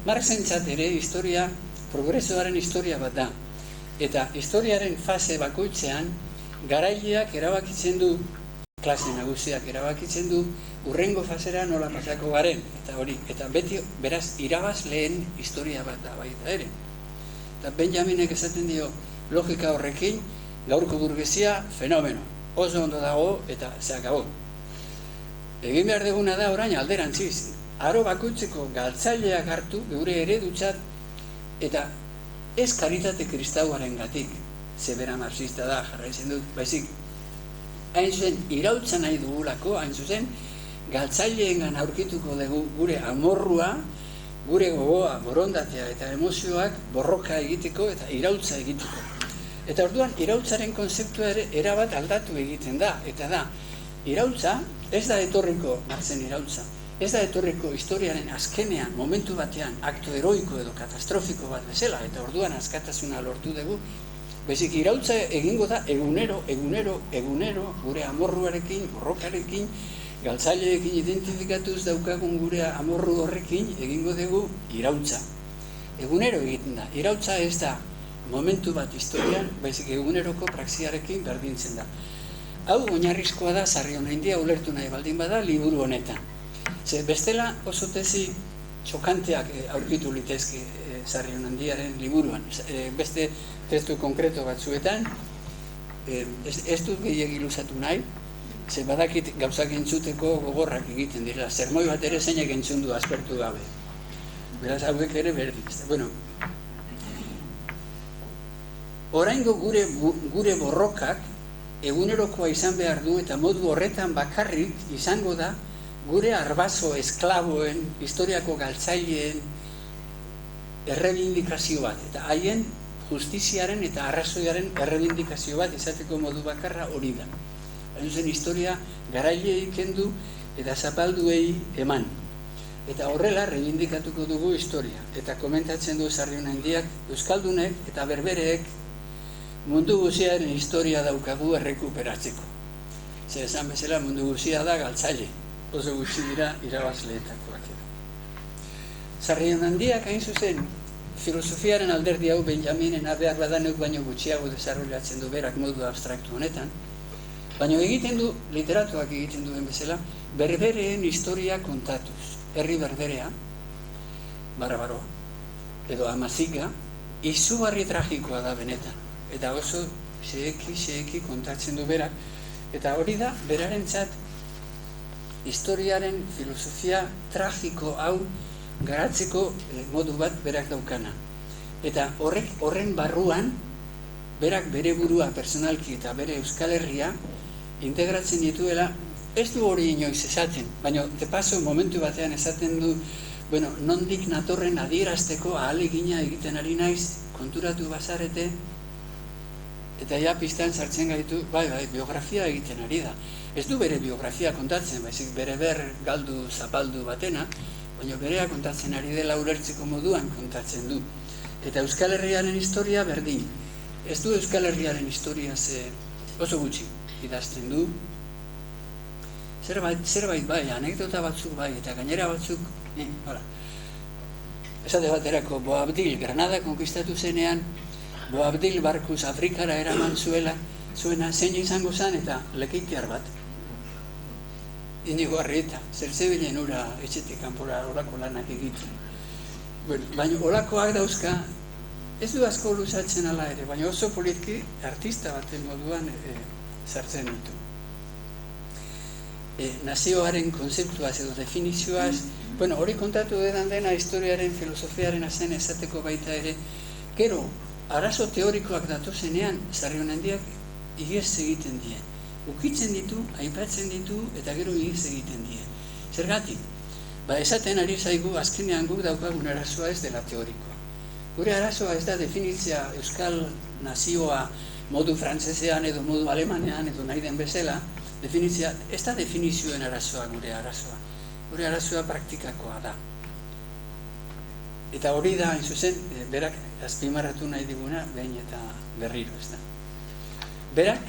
Marxentzat ere historia, progresoaren historia bat da. Eta historiaren fase bakoitzean, garaileak erabakitzen du, klase nagusiak erabakitzen du, urrengo fasera nola pasako garen, eta hori, eta beti beraz irabazleen historia bat da baita ere. Eta Benjaminek esaten dio logika horrekin, gaurko burgesia fenomeno, oso ondo dago eta zeakago. Egin behar duguna da orain alderantziz, aro bakoitzeko galtzaileak hartu, geure eredutzat, eta ez karitate kristauaren gatik, zebera marxista da, jarraitzen dut, baizik, hain zuzen, irautza nahi dugulako, hain zuzen, galtzaileengan aurkituko dugu gure amorrua, gure gogoa, borondatea eta emozioak borroka egiteko eta irautza egiteko. Eta orduan, irautzaren konzeptua ere erabat aldatu egiten da, eta da, irautza ez da etorriko martzen irautza, ez da etorriko historiaren azkenean, momentu batean, akto heroiko edo katastrofiko bat bezala, eta orduan askatasuna lortu dugu, bezik irautza egingo da egunero, gure amorruarekin, borrokarekin, galtzaileekin identifikatuz daukagun gure amorru horrekin egingo dugu irautza. Egunero egiten da. Irautza ez da momentu bat historian, baizik eguneroko praxiarekin berdintzen da. Hau oinarrizkoa da Sarrionandia ulertu nahi baldin bada liburu honetan. Ze bestela oso tesi txokanteak aurkitu litezke Sarrionandiaren liburuan. Beste testu konkreto batzuetan, ez dut gehiagi luzatu nahi, ze badakit gauzak entzuteko gogorrak egiten dira, zermoi bat ere zeinek entzun du aspertu gabe. Beraz hauek ere berdin. Bueno, oraingo gure borrokak egunerokoa izan behar du eta modu horretan bakarrik izango da gure arbaso esklaboen, historiako galtzaileen errebindikazio bat, eta haien justiziaren eta arrazoiaren errebindikazio bat izateko modu bakarra hori da. Hain zen historia garailei kendu eta zapalduei eman. Eta horrela rebindikatuko dugu historia. Eta komentatzen du Sarrionandiak euskaldunek eta berbereek mundu guziaren historia daukagu errekuperatzeko. Zer esan bezala mundu guzia da galtzaile. Oso gutxi dira irabazleetakoak. Sarrionandiak hain zuzen filosofiaren alderdi hau Benjaminen behar badaneuk baino gutxiago desarrollatzen du berak modu abstraktu honetan. Baina egiten du, literatuak egiten duen bezala, berbereen historia kontatuz. Herri berberea, Barbaroa, edo Amaziga, izugarri tragikoa da benetan. Eta oso xeheki kontatzen du berak. Eta hori da, berarentzat, historiaren filosofia tragiko hau garatzeko modu bat berak daukana. Eta horren barruan, berak bere burua personalki eta bere Euskal Herria integratzen dituela, ez du hori inoiz esaten, baina de paso momentu batean esaten du, bueno, nondik natorren adierazteko ahalegina egiten ari naiz, konturatu bazarete, eta ja pistan sartzen gaitu, bai, biografia egiten ari da. Ez du bere biografia kontatzen, baizik bere galdu zapaldu batena, baina berea kontatzen ari dela ulertzeko moduan kontatzen du. Eta Euskal Herriaren historia berdin. Ez du Euskal Herriaren historia oso gutxi idazten du. Zerbait bai, anekdota batzuk bai, eta gainera batzuk, esate baterako, Boabdil, Granada konkistatu zenean, Boabdil barkuz Afrikara eraman zuena zein izango zen eta lekeitiar bat. Inigo Arrieta, zer zebilen ura etxetik kanpora olako lanak egiten. Baina olakoak dauzka, ez du asko luzatzen ala ere, baina oso politki artista baten moduan sartzen ditu. Nazioaren konzeptuaz edo definizioaz, hori kontatu edan dena historiaren filosofiaren zen esateko baita ere, gero, arazo teorikoak datozenean, Sarri Honendiak ihes egiten die. Ukitzen ditu, aipatzen ditu, eta gero ihes egiten die. Zergatik? Esaten ari zaigu, azkenean guk daukagun arazoa ez dela teorikoa. Gure arazoa ez da definitzea Euskal nazioa modu frantsesean edo modu alemanean edo nahi den bezala, definitzea, ez da definizioen arazoa gure arazoa. Gure arazoa praktikakoa da. Eta hori da, hain zuzen, berak azpimarratu nahi diguna, behin eta berriro, ez da. Berak,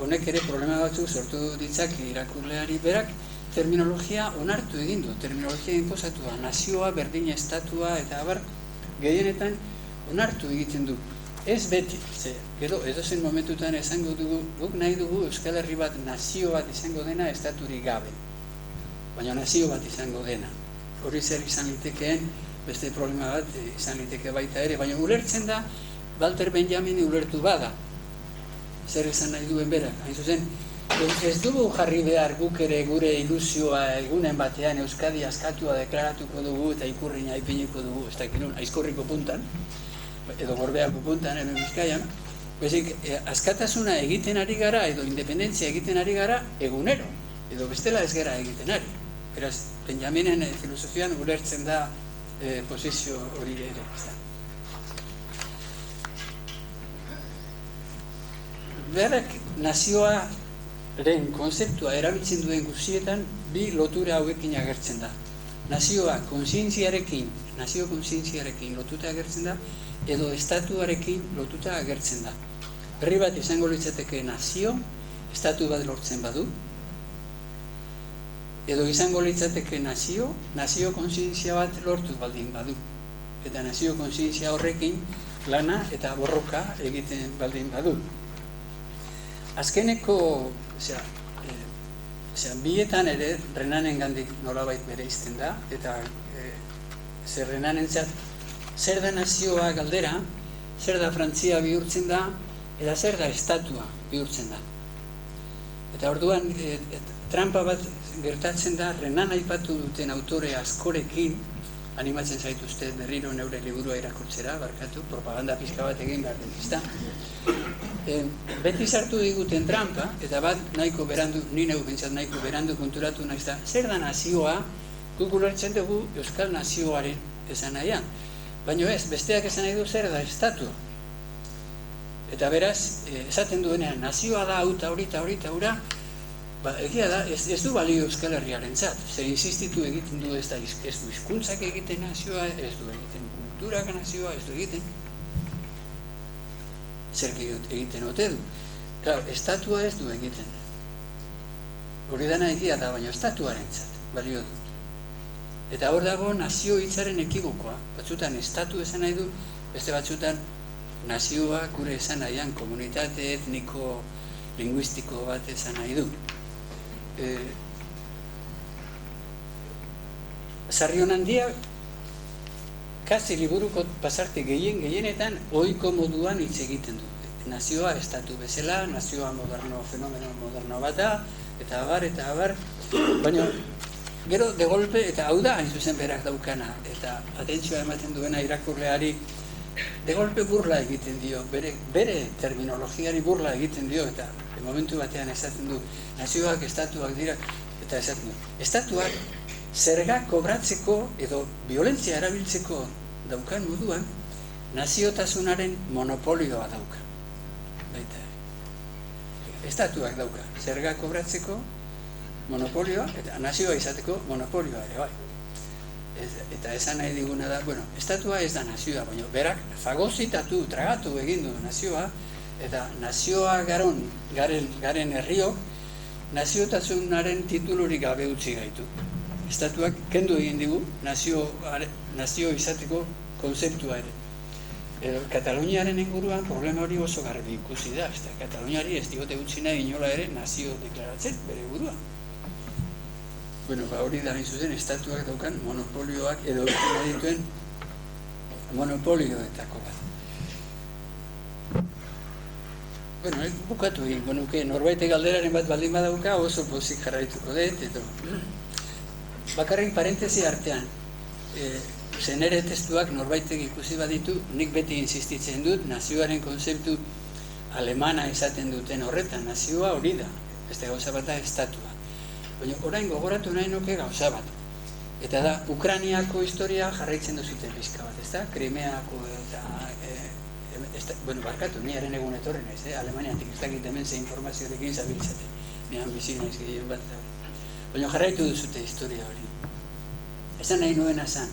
honek ere problema batzuk sortu ditzak irakurleari, berak terminologia onartu egin du, terminologia inposatua, nazioa, berdina, estatua, eta abar, gehienetan onartu egiten du. Ez beti, gero edozen momentutan esango dugu, guk nahi dugu Euskal Herri bat nazio bat izango dena estaturik gabe. Baina nazio bat izango dena. Hori zer izan litekeen, beste problema bat izan liteke baita ere, baina ulertzen da, Walter Benjamin ulertu bada. Zer izan nahi duen berak, hain zuzen, ez dugu jarri behar guk ere gure ilusioa egunen batean Euskadi askatua deklaratuko dugu eta ikurrina ipiniko dugu, ez dakit nun, Aizkorriko puntan, edo Gorbeako puntan, hemen Bizkaian, bezik, askatasuna egiten ari gara, edo independentzia egiten ari gara, egunero, edo bestela ez gara egiten ari. Beraz, Benjaminen filosofian ulertzen da posizio hori ere. Berak nazioaren konzeptua erabiltzen duen guztietan bi lotura hauekin agertzen da. Nazioa nazio kontzientziarekin lotuta agertzen da, edo estatuarekin lotuta agertzen da. Herri bat izango litzateke nazio, estatu bat lortzen badu, edo izango litzateke nazio kontzientzia bat lortu baldin badu. Eta nazio kontzientzia horrekin lana eta borroka egiten baldin badu. Azkeneko, bietan ere Renanen gandik nolabait bereizten da, eta zer Renanentzat zer da nazioa galdera, zer da Frantzia bihurtzen da, eta zer da estatua bihurtzen da. Eta orduan, trampa bat gertatzen da, Renan aipatu duten autore askorekin, animatzen zaituzte berriro neure liburua irakurtzera, barkatu, propaganda pixka bat egin behar den, ezta? Beti sartu diguten trampa, eta bat nahiko berandu, ni neu bentsat nahiko berandu konturatu naiz da, zer da nazioa, guk ulertzen dugu Euskal nazioaren esan nahian. Baina ez, besteak esan nahi du zer da estatua. Eta beraz, esaten duenean, nazioa da, hauta hura, egia da, ez du balio Euskal Herriaren zat. Zer insistitu egiten du ez du hizkuntzak egiten nazioa, ez du egiten kulturak nazioa, ez du egiten. Zer egiten ote du. Claro, estatua ez du egiten. Hori dana egia da, baina estatuaren zat, balio du. Eta hor dago nazio hitzaren ekibokoa. Batzutan estatu esan nahi du, beste batzutan nazioa gure esan nahian komunitate etniko linguistiko bat esan nahi du. Sarrionandia kasi liburuko pasarte gehienetan ohiko moduan hitz egiten du. Nazioa estatu bezala, nazioa fenomeno moderno bat da, eta abar, baina gero de golpe, eta hau da hain zuzen berak daukana, eta atentzioa ematen duena irakurleari de golpe burla egiten dio, bere terminologiari burla egiten dio, eta momentu batean esaten du, nazioak estatuak dira, eta esaten du, estatuak zerga kobratzeko edo violentzia erabiltzeko daukan moduan, naziotasunaren monopolioa dauka. Baita, estatuak dauka, zerga kobratzeko monopolioa, eta nazioa izateko monopolioa ere bai. Eta esan nahi diguna da, bueno, estatua ez da nazioa, baina berak fagozitatu, tragatu egin du nazioa, eta nazioa garen herriok, naziotasunaren titulurik gabe utzi gaitu. Estatuak kendu egin digu nazio izateko konzeptua ere. Kataluniaren inguruan problema hori oso garbi ikusi da, Kataluniari ez diote utzi nahi inola ere nazio deklaratzen bere buruan. Bueno, hori da hain zuzen, estatuak daukan monopolioak edo dituen monopolioetako bat. Bueno, bukatu egingo nuke, norbait galderaren bat baldin badauka oso pozik jarraituko dut, edo bakarrik parentesi artean, zenere testuak norbaitek ikusi baditu, nik beti insistitzen dut, nazioaren konzeptu alemana izaten duten horretan, nazioa hori da, beste gauza bat da estatua. Baina orain gogoratu nahi nuke gauza bat. Eta da, Ukrainiako historia jarraitzen duzuten pizka bat, ez da? Krimeako eta... bueno, barkatu, niaren egun etorren ez, Alemaniatik ez dakit hemen ze informazioarekin zabiltzaten. Nian bizi naiz gehien bat da. Baina jarraitu duzute historia hori. Esan nahi nuena zan,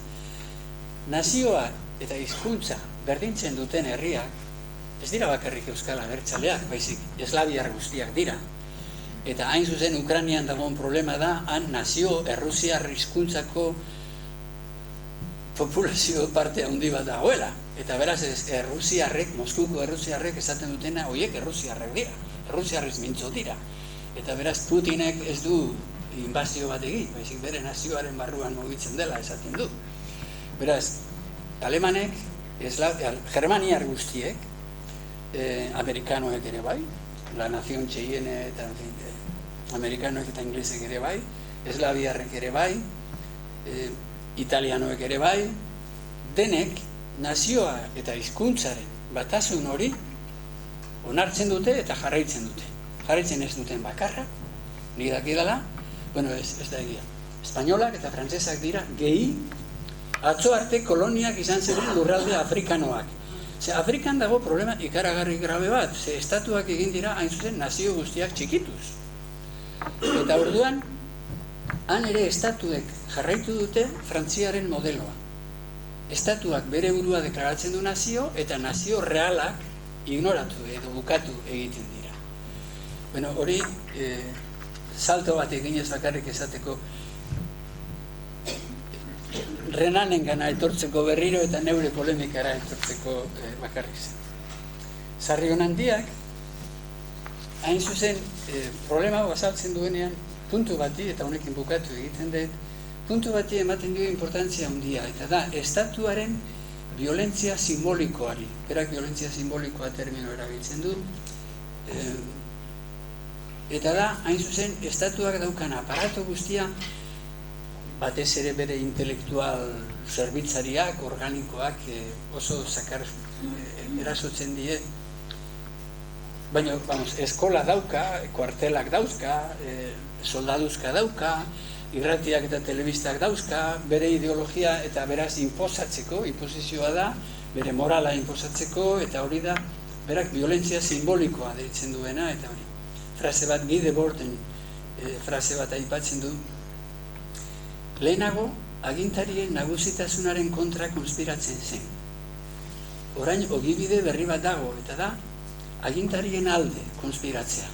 nazioa eta hizkuntza berdintzen duten herriak ez dira bakarrik euskal abertzaleak, baizik eslaviar guztiak dira. Eta hain zuzen Ukrainian dagoen problema da, han nazio errusiar hizkuntzako populazio parte handi bat dagoela. Eta beraz errusiarrek, Moskuko errusiarrek esaten dutena, horiek errusiarrek dira, errusiarrez mintzo dira. Eta beraz Putinek ez du inbazio bat egin, baizik bere nazioaren barruan mugitzen dela esaten du. Beraz, alemanek, germaniar guztiek, amerikanoek ere bai, la nazion txeiene eta amerikanoek eta inglesek ere bai, eslaviarrek ere bai, italianoek ere bai, denek nazioa eta hizkuntzaren batasun hori onartzen dute eta jarraitzen dute. Jarraitzen ez duten bakarra, nik dakidala, bueno, ez da egia. Espainolak eta frantsesak dira gehi atzo arte koloniak izan ziren lurralde afrikanoak. Afrikan dago problema ikaragarri grabe bat, estatuak egin dira hain zuzen nazio guztiak txikituz. Eta orduan, han ere estatuek jarraitu dute Frantziaren modeloa. Estatuak bere burua deklaratzen du nazio eta nazio realak ignoratu edo bukatu egiten dira. Bueno, hori salto bat eginez bakarrik esateko Renanen gana etortzeko berriro eta neure polemikara etortzeko bakarrik zen. Sarrionandiak, hain zuzen, problema azaltzen duenean puntu bati, eta honekin bukatu egiten dut, puntu bati ematen dio importantzia handia, eta da, estatuaren violentzia simbolikoari. Berak violentzia simbolikoa termino erabiltzen du, eta da, hain zuzen, estatuak daukan aparato guztia, batez ere bere intelektual zerbitzariak, organikoak oso zakar erasotzen die. Baina, eskola dauka, kuartelak dauzka, soldaduzka dauka, irratiak eta telebistak dauzka, bere ideologia eta beraz inposatzeko, inposizioa da, bere morala inposatzeko, eta hori da, berak violentzia simbolikoa deitzen duena, eta hori. Frase bat, Guy Deborden frase bat aipatzen du, lehenago, agintarien nagusitasunaren kontra konspiratzen zen. Orain, ogibide berri bat dago, eta da, agintarien alde konspiratzea.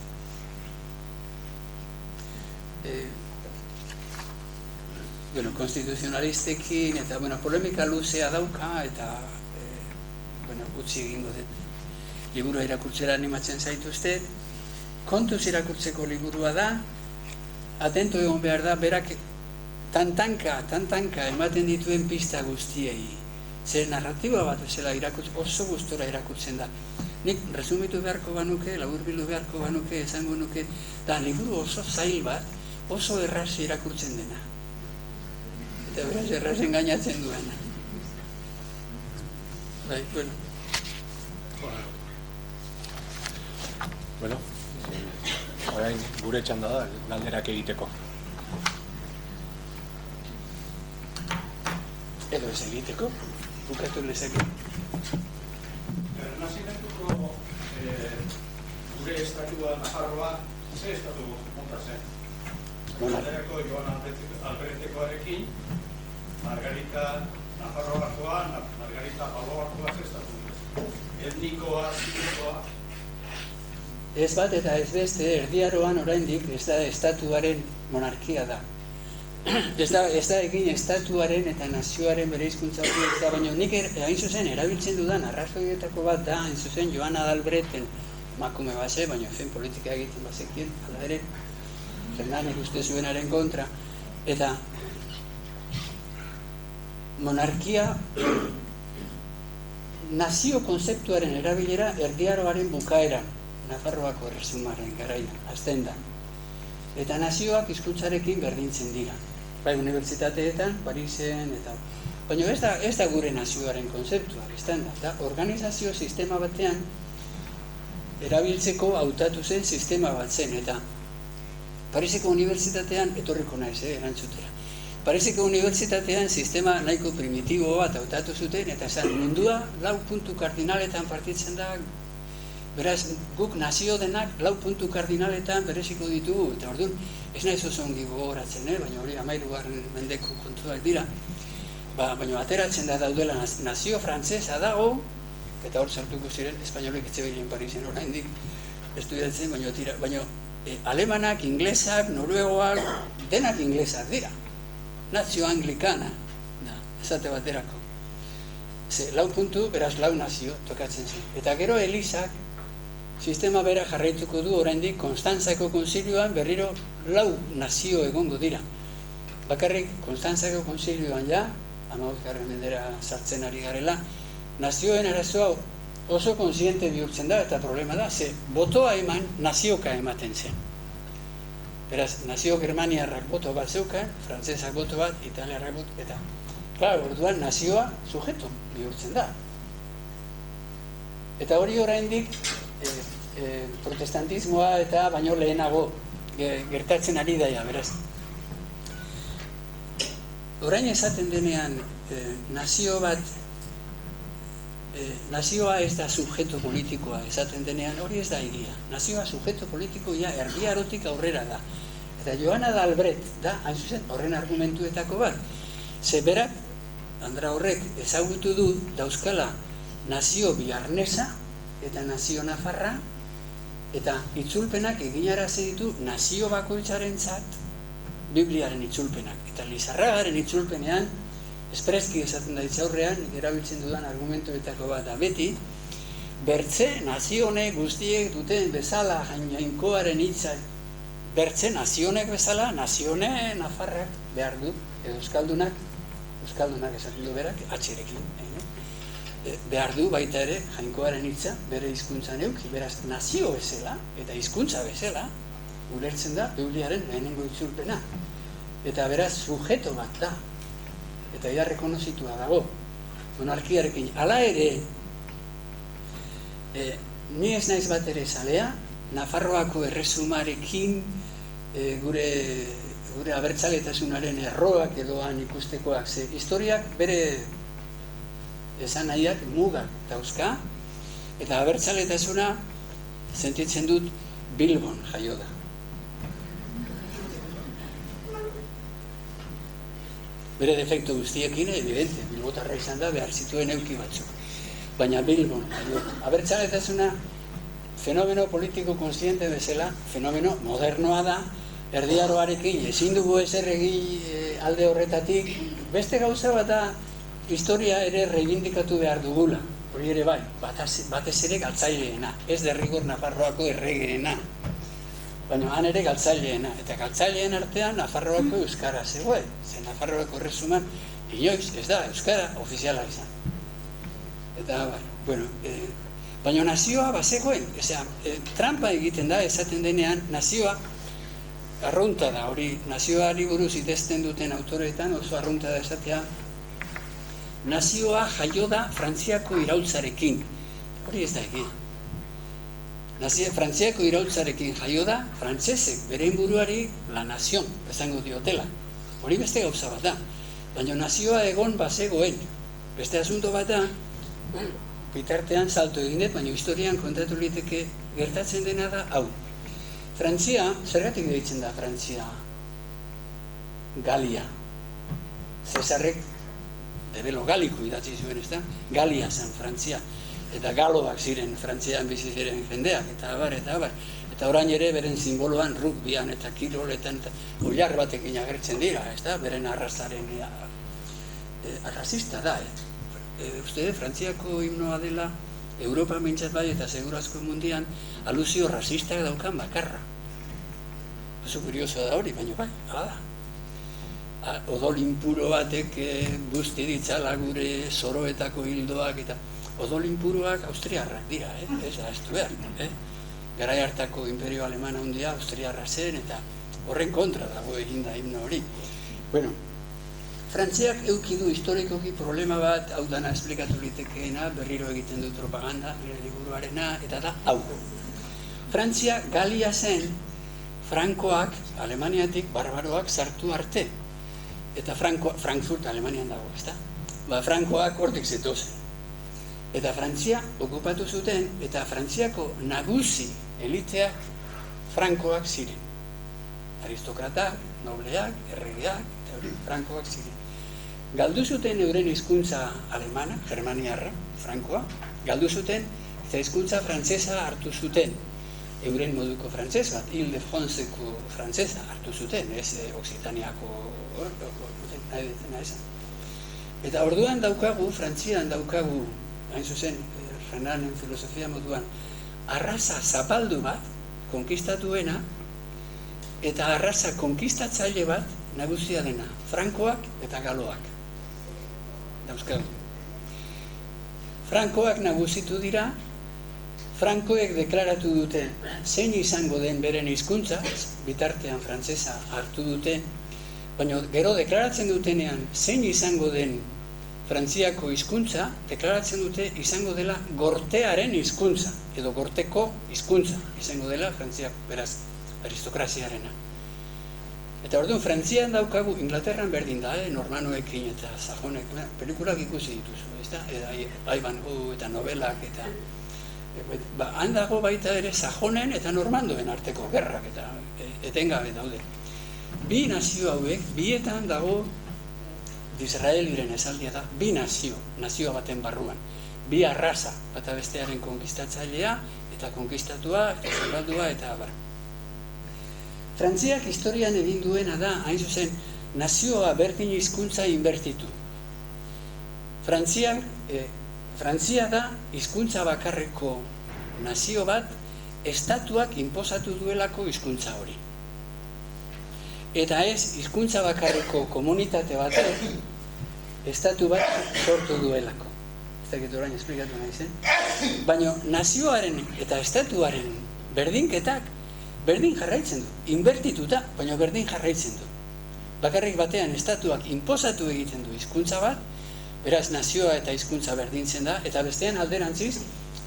Konstituzionalistekin, eta polemika luzea dauka, eta utzi egingo dut. Liburua irakurtzera animatzen zaituzte, kontuz irakurtzeko liburua da, atento egon behar da, berak tantanka ematen dituen pista guztiei. Zer narratiba bat bezala oso gustora irakurtzen da. Nik resumitu beharko banuke, laburbildu beharko banuke, esango nuke, da liburu oso zail bat, oso erraz irakurtzen dena. Eta beraz erraz engainatzen duena. Bai, bueno. Bueno, orain gure txanda da, galderak egiteko. Edo ez egiteko, bukatu lezake. Nazimentuko gure estatua Nafarroa, ze estatu monta zen? Galderako Joan Albertekoarekin, Margarita Nafarroakoa, Margarita Baloakoa ze estatu. Etnikoa, zibikoa. Ez bat eta ez beste, erdiaroan oraindik ez da estatuaren monarkia da. Ez da egin estatuaren eta nazioaren bere hizkuntza hori ez da, baina nik hain zuzen erabiltzen dudan arrazoietako bat da, hain zuzen Joan Adalbreten makume base, baina fen politika egiten bazekien, ala ere, Fernández uste zuenaren kontra, eta monarkia nazio konzeptuaren erabilera erdiaroaren bukaeran, Nafarroako erresumaren garaian, hasten da. Eta nazioak hizkuntzarekin berdintzen dira. Bai, unibertsitateetan, Parisen, eta... Baina ez da gure nazioaren konzeptua, da organizazio sistema batean erabiltzeko hautatu zen sistema bat zen, eta Pariseko unibertsitatean, etorriko naiz, erantzutera. Pariseko unibertsitatean sistema nahiko primitibo bat hautatu zuten, eta esan mundua 4 puntu kardinaletan partitzen da. Beraz, guk nazio denak 4 puntu kardinaletan bereziko ditugu, eta orduan, ez naiz oso ongi gogoratzen, baina hori 13. mendeko kontuak dira, baina ateratzen da daudela nazio frantsesa dago, eta hor sartuko ziren, espainolek etxebilen Parisen oraindik estudiatzen, baina alemanak, inglesak, noruegoak, denak inglesak dira, nazio anglikana, esate baterako. 4 puntu, beraz 4 nazio tokatzen zen. Eta gero Elizak, sistema bera jarraituko du oraindik Konstantzako konzilioan berriro 4 nazio egongo dira. Bakarrik Konstantzako konzilioan 15. mendera sartzen ari garela, nazioen arazoa oso kontziente bihurtzen da, eta problema da, ze botoa eman nazioka ematen zen. Beraz, nazio germaniarrak boto bat zeukan, frantsesak boto bat, italiarrak boto, eta claro, orduan nazioa sujeto bihurtzen da. Eta hori oraindik protestantismoa eta baino lehenago gertatzen ari daia, beraz. Orain esaten denean nazio bat, nazioa ez da sujeto politikoa esaten denean, hori ez da egia. Nazioa sujeto politikoa erdiarotik aurrera da. Eta Joan Adalbret da, hain zuzen, horren argumentuetako bat. Ze berak, Andra horrek ezagutu du dauzkala nazio biarnesa eta nazio nafarra, eta itzulpenak eginarazi ditu nazio bakoitzarentzat Bibliaren itzulpenak. Eta Lizarragaren itzulpenean, espreski esaten da itzaurrean, erabiltzen dudan argumentuetako bat da beti, bertze nazione guztiek duten bezala jainkoaren hitza, bertze nazionek bezala, nazione nafarrak behar du, edo euskaldunak esaten du berak, atxerekin, behar du baita ere jainkoaren hitza bere hizkuntzan euki, beraz nazio bezala eta hizkuntza bezala ulertzen da Bibliaren lehenengo itzulpena. Eta beraz sujeto bat da, eta ja rekonozitua dago monarkiarekin. Hala ere, ni ez naiz bat ere zalea, Nafarroako erresumarekin gure abertzaletasunaren erroak edoan ikustekoak, ze historiak bere esan nahiak mugak dauzka, eta abertzaletasuna sentitzen dut Bilbon jaio da. Bere defektu guztiekin, evidente, bilbotarra izan da, behar zituen euki batzuk. Baina Bilbon jaio da. Abertzaletasuna fenomeno politiko konstiente bezala, fenomeno modernoa da, erdiaroarekin ezin dugu ezer egin alde horretatik, beste gauza bat da, historia ere reivindikatu behar dugula, hori ere bai, batez ere galtzaileena, ez derrigor Nafarroako erregeena. baina han ere galtzaileena, eta galtzaileen artean Nafarroako euskara zegoen, ze Nafarroako erresuman inoiz ez da euskara ofiziala izan. Eta, bueno, baina nazioa bazegoen, trampa egiten da, esaten denean, nazioa arrunta da, hori nazioari buruz idazten duten autoreetan oso arrunta da esatea, nazioa jaio da Frantziako iraultzarekin, hori ez da egin. Frantziako iraultzarekin jaio da, frantsesek beren buruari la nazion, esango diotela. Hori beste gauza bat da, baina nazioa egon bazegoen. Beste asunto bat da, bitartean salto egin dut, baina historian kontatu liteke gertatzen dena da, hau. Frantzia, zergatik deitzen da Frantzia? Galia. Cesarrek, de belo galiko idatzi zuen, ez da? Galia zen Frantzia. Eta galoak ziren Frantzian bizi ziren jendeak, eta abar, eta abar. Eta orain ere beren simboloan rugbian eta kiroletan oilar batekin agertzen dira, ez da? Beren arrazaren arrazista da, uste, Frantziako himnoa dela, Europa mintzat bai eta segurazko mundian alusio rasistak daukan bakarra. Oso kurioso da hori, baina bai, hala da. Odol impuro batek guzti ditzala gure zoroetako hildoak eta odol impuroak austriarrak dira, ez da, ez du behar. Garai hartako imperio alemana handia austriarra zen eta horren kontra dago eginda himno hori. Bueno, Frantziak eduki du historikoki problema bat, hau dana esplikatu litekeena, berriro egiten du propaganda, nire liburuarena, eta da, hau. Frantzia Galia zen, Frankoak, Alemaniatik, barbaroak sartu arte. Eta Frankfurt, Alemanian dago, ez da? Frankoak hortik zetozen. Eta Frantzia okupatu zuten, eta Frantziako nagusi eliteak Frankoak ziren. Aristokratak, nobleak, erregeak, eta hori Frankoak ziren. Galdu zuten euren hizkuntza alemana, germaniarra, Frankoa, galdu zuten, eta hizkuntza frantsesa hartu zuten. Euren moduko frantses bat, Ile-de-Franceko frantsesa hartu zuten, ez Occitaniako nahi dutena esan. Eta orduan daukagu, Frantzian daukagu, hain zuzen, Renanen filosofia moduan, arraza zapaldu bat, konkistatuena, eta arraza konkistatzaile bat, nagusia dena, Frankoak eta Galoak. Dauzkagu. Frankoak nagusitu dira, Frankoek deklaratu dute zein izango den beren hizkuntza, bitartean frantsesa hartu dute, baina gero deklaratzen dutenean zein izango den Frantziako hizkuntza, deklaratzen dute izango dela gortearen hizkuntza, edo gorteko hizkuntza izango dela Frantziak, beraz, aristokraziarena. Eta orduan, Frantzian daukagu, Inglaterran berdin da, normanoekin eta sajonek, pelikulak ikusi dituzu, ez da? Ivanhoe eta novelak, eta handago baita ere sajonen eta normandoen arteko gerrak, eta etengabe daude. Bi nazio hauek, bietan dago, Israeliren esaldia da, bi nazio baten barruan. Bi arraza, bata bestearen konkistatzailea, eta konkistatua, eta zapaldua, eta abar. Frantziak historian egin duena da, hain zuzen, nazioa berdin hizkuntza inbertitu. Frantzia da hizkuntza bakarreko nazio bat, estatuak inposatu duelako hizkuntza hori. Eta ez, hizkuntza bakarreko komunitate batek, estatu bat sortu duelako. Ez dakit orain esplikatu nahi zen. Baina nazioaren eta estatuaren berdinketak berdin jarraitzen du. Inbertituta, baina berdin jarraitzen du. Bakarrik batean estatuak inposatu egiten du hizkuntza bat, beraz nazioa eta hizkuntza berdintzen da, eta bestean alderantziz,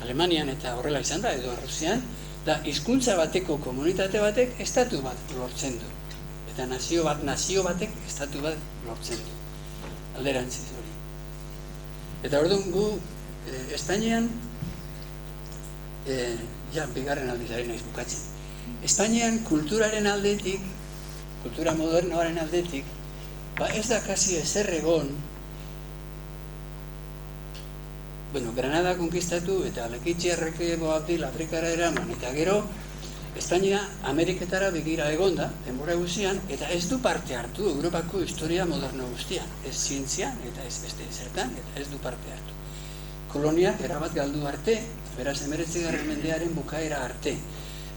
Alemanian eta horrela izan da, edo Rusian, da hizkuntza bateko komunitate batek estatu bat lortzen du. Eta nazio batek estatu bat lortzen du. Alderantziz hori. Eta orduan gu, Espainian, bigarren aldizaren naiz bukatzen. Espainian kulturaren aldetik, kultura modernoaren aldetik, ez da kasi ezer egon, Granada konkistatu eta Lekitxiarreke Boabdil Afrikara eraman, eta gero, Espainia Ameriketara begira egonda, denbora guzian, eta ez du parte hartu Europako historia moderno guztian. Ez zientzian, eta ez beste zertan, eta ez du parte hartu. Koloniak erabat galdu arte, beraz 19. mendearen bukaera arte.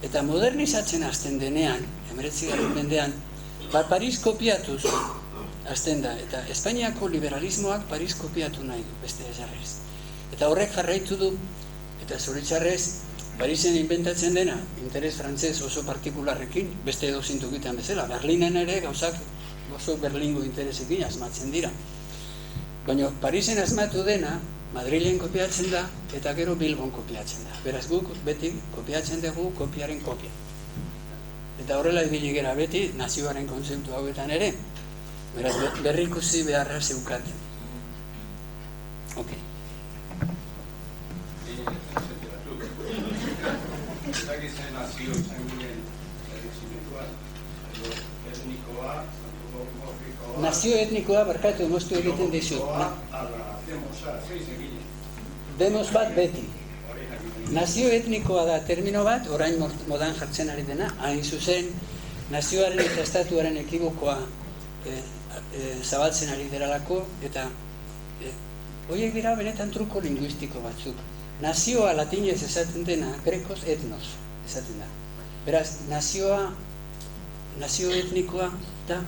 Eta modernizatzen hasten denean, 19. mendean, Paris kopiatuz hasten da, eta Espainiako liberalismoak Paris kopiatu nahi du, beste ezarrez. Eta horrek jarraitu du, eta zoritxarrez, Parisen inventatzen dena, interes frantzez oso partikularrekin, beste edo zintukitan bezala, Berlinen ere gauzak oso Berlingo interesekin asmatzen dira. Baina Parisen asmatu dena, Madrilen kopiatzen da, eta gero Bilbon kopiatzen da. Beraz guk beti kopiatzen dugu kopiaren kopia. Eta horrela ibili gera beti nazioaren kontzeptu hauetan ere. Beraz berrikusi beharra zeukaten. Ok. Ezagitzen nazio izan ginen errezimentuan, edo etnikoa, antropomorfikoa... Nazio etnikoa, barkatu, moztu egiten dizu. Demos bat beti. Nazio etnikoa da termino bat, orain modan jartzen ari dena, hain zuzen, nazioaren eta estatuaren ekibokoa zabaltzen ari deralako, eta horiek dira benetan truko linguistiko batzuk. Nazioa latinez esaten dena, grekoz etnos esaten da. Beraz, nazio etnikoa da,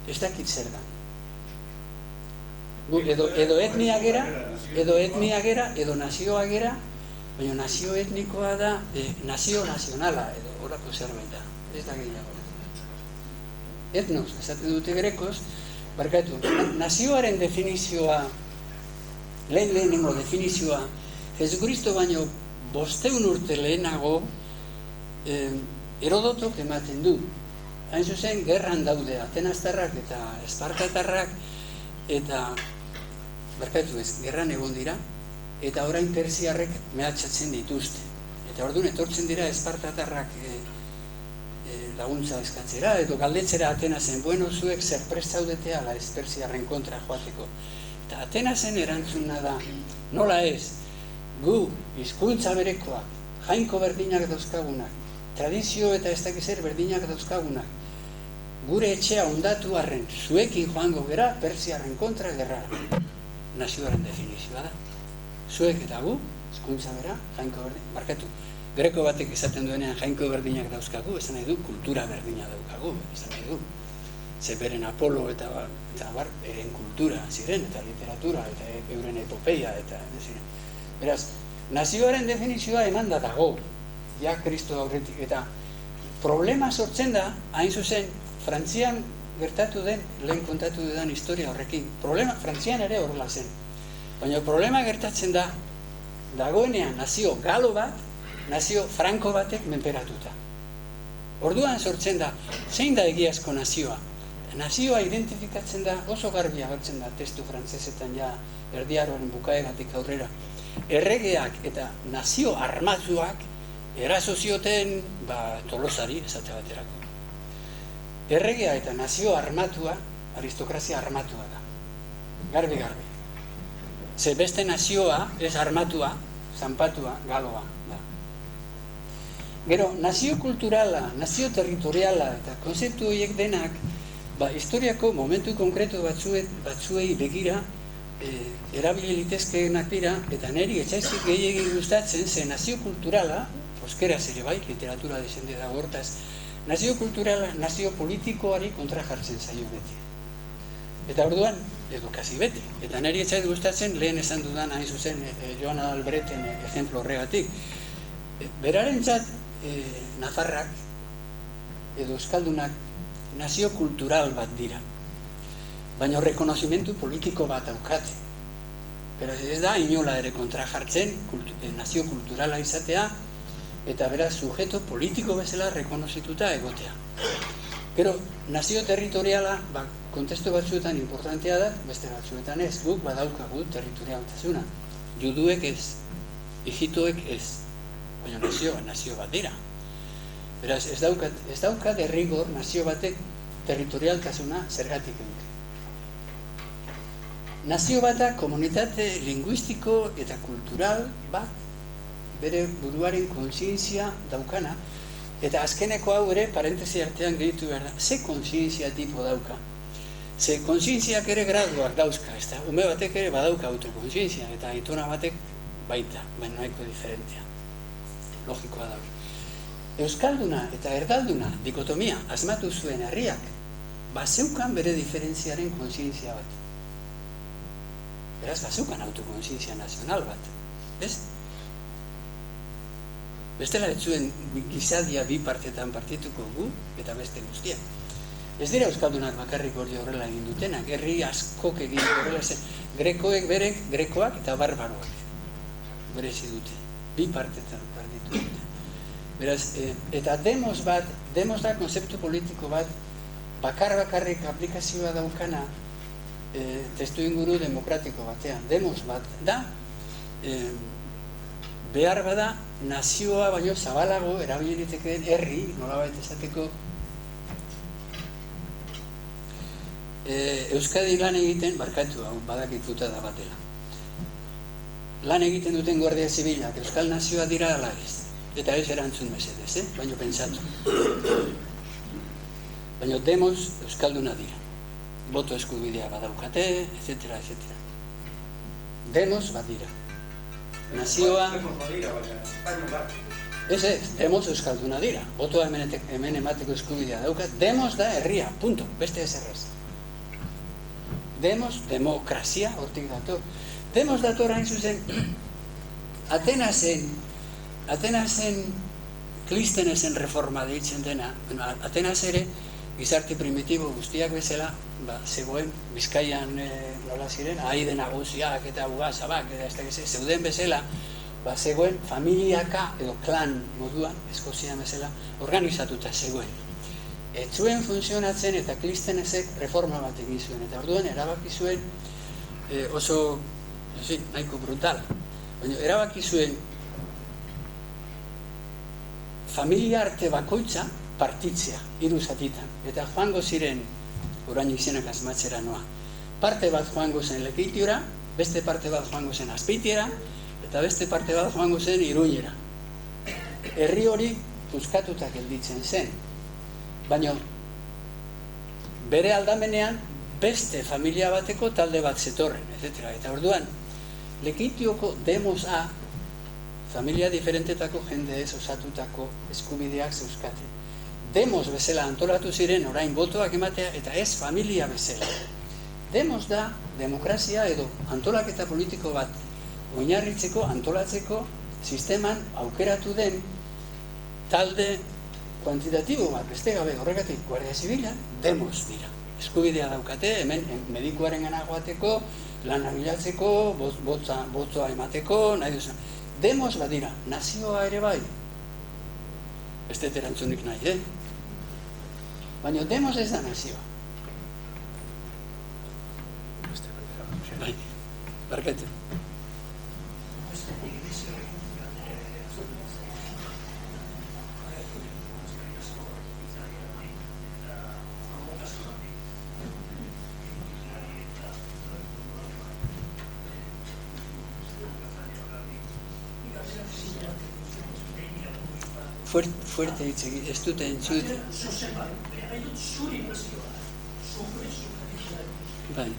ez dakit zer da. Edo etnia gera, edo nazioa gera, baina nazio etnikoa da nazio nazionala, edo horako zerbait da. Ez da gehiago. Etnos, esaten dute grekoz, barkatu, nazioaren definizioa, lehenengo definizioa, Jesucristo baino 500 urte lehenago Herodotok ematen du. Hain zuzen, gerran daude Atenastarrak eta Espartatarrak, eta, barkatu ez, gerran egon dira, eta orain persiarrek mehatxatzen dituzte. Eta orduan etortzen dira Espartatarrak laguntza eskatzera, edo galdetzera Atenasen, bueno, zuek zer prest zaudete ala ez persiarren kontra joateko. Eta Atenasen erantzuna da, nola ez, gu, hizkuntza berekoak, jainko berdinak dauzkagunak, tradizio eta ez dakizer berdinak dauzkagunak, gure etxea ondatu arren, zuekin joango gera, persiarren kontra gerra. Nazioaren definizioa da. Zuek eta gu, hizkuntza bera, jainko berdin, markatu. Greko batek esaten duenean jainko berdinak dauzkagu, esan nahi du, kultura berdina daukagu, esan nahi du. Zeberen Apolo eta eren kultura ziren, eta literatura, eta euren epopeia, eta ziren. Beraz, nazioaren definizioa emanda dago, ja Kristo aurretik, eta problema sortzen da, hain zuzen, Frantzian gertatu den, lehen kontatu dudan historia horrekin. Problema, Frantzian ere horrela zen. Baina problema gertatzen da, dagoenean nazio galo bat, nazio franko batek menperatuta. Orduan sortzen da, zein da egiazko nazioa? Nazioa identifikatzen da, oso garbi agertzen da, testu frantzesetan ja erdiaroaren bukaeratik aurrera. Erregeak eta nazio armatuak eraso zioten Tolosari, esate baterako. Erregea eta nazio armatua, aristokrazia armatua da. Garbi. Ze beste nazioa, ez armatua, zanpatua, galoa da. Gero, nazio kulturala, nazio territoriala eta konzeptu horiek denak, historiako momentu konkretu batzuei begira erabili litezkeenak dira, eta niri etxaizik gehiagin gustatzen, ze nazio kulturala, euskeraz ere bai, literatura desende da hortaz, nazio kulturala, nazio politikoari kontra jartzen zaio beti. Eta orduan, edukazio beti. Eta niri etxait gustatzen, lehen esan dudan hain zuzen, Joan Adalbreten ejemplo horregatik. Berarentzat, Nafarrak edo Euskaldunak nazio kultural bat dira. Baina rekonozimentu politiko bat daukate. Beraz ez da inola ere kontra jartzen nazio kulturala izatea, eta beraz sujeto politiko bezala rekonozituta egotea. Gero, nazio territoriala, kontestu batzuetan importantea da, beste batzuetan ez, guk badaukagu territorialtasuna. Juduek ez, Egiptoek ez, baina nazio bat dira. Beraz, ez daukat derrigor nazio batek territorialtasuna zergatik eduke. Nazio bata komunitate linguistiko eta kultural bat bere buruaren kontzientzia daukana, eta azkeneko hau ere parentesi artean gehitu behar da, ze kontzientzia tipo dauka. Ze kontzientziak ere graduak dauzka, ez da, ume batek ere badauka autokontzientzia, eta aitona batek baita, baina nahiko diferentea. Logikoa dauka. Euskalduna eta erdalduna dikotomia asmatu zuen herriak, bazeukan bere diferentziaren kontzientzia bat. Beraz, bazeukan autokontzientzia nazional bat. Ez? Bestela ez zuen gizadia bi partetan partituko gu eta beste guztiak. Ez dira euskaldunak bakarrik hori horrela egin dutenak, herri askok egin horrela zen, grekoek berek, grekoak eta barbaroak berezi dute, bi partetan partitu dute. Beraz, eta demos da konzeptu politiko bat, bakarrik aplikazioa daukana testu inguru demokratiko batean. Demos bat da, behar bada nazioa baino zabalago erabilitekeen herri, nolabait esateko, Euskadi lan egiten, barkatu hau, badakituta da batela. Lan egiten duten Guardia Zibilak, Euskal Nazioa dira ala ez. Eta ez erantzun mesedez, baino pentsatu. Baino demos Euskalduna dira. Boto eskubidea badaukate, etc. Demos bat dira. Nazioa... Ez, demos Euskalduna dira. Botoa hemen emateko eskubidea daukat. Demos da herria, punto, beste ez errez. Demos, demokrazia, hortik dator. Demos dator hain zuzen, Atenasen Klistenesen reforma deitzen dena, Atenas ere, gizarte primitibo guztiak bezala, zegoen, Bizkaian nola ziren, Aide nagusiak eta ugazabak, zeuden bezala, zegoen familiaka edo klan moduan, Eskozian bezala, organizatuta zegoen. Ez zuen funtzionatzen eta Klistenesek reforma bat egin zuen, eta orduan erabaki zuen oso, nahiko brutal, baina erabaki zuen familia arte bakoitza partitzea, 3 zatitan, eta joango ziren, orain izenak asmatzera noa, parte bat joango zen Lekeitiora, beste parte bat joango zen Azpeitiera, eta beste parte bat joango zen Iruñera. Herri hori puskatuta gelditzen zen, baina bere aldamenean beste familia bateko talde bat zetorren, etc. Eta orduan, Lekeitioko demos A, familia diferentetako jende ez osatutako eskubideak zeuzkate. Demos bezala antolatu ziren orain botoak ematea eta ez familia bezala. Demos da demokrazia edo antolaketa politiko bat oinarritzeko, antolatzeko sisteman aukeratu den talde kuantitatibo bat, beste gabe horregatik Guardia Zibila, demos dira. Eskubidea daukate, hemen medikuaren gana joateko, lan bilatzeko, botzoa emateko, nahi duzen. Demos badira, nazioa ere bai. Beste erantzunik nahi, Baina demos ez da nazioa. Bai, barkatu. Fuerte hitz egin, ez dute entzut. Bai.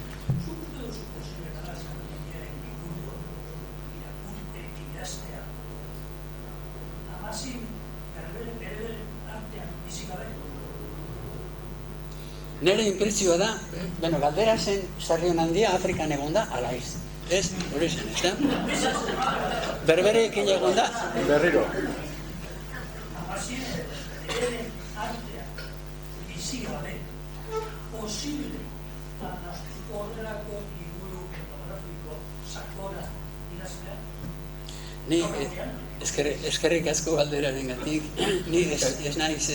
Nere impresioa da, galdera zen Sarrion Handia Afrikan egonda, ala ez. Ez, hori zen, ez da? Berbereekin egonda. Berriro. Posible horrelako liburu etnografiko sakona idaztea? Ni eskerrik asko galderarengatik, ni ez naiz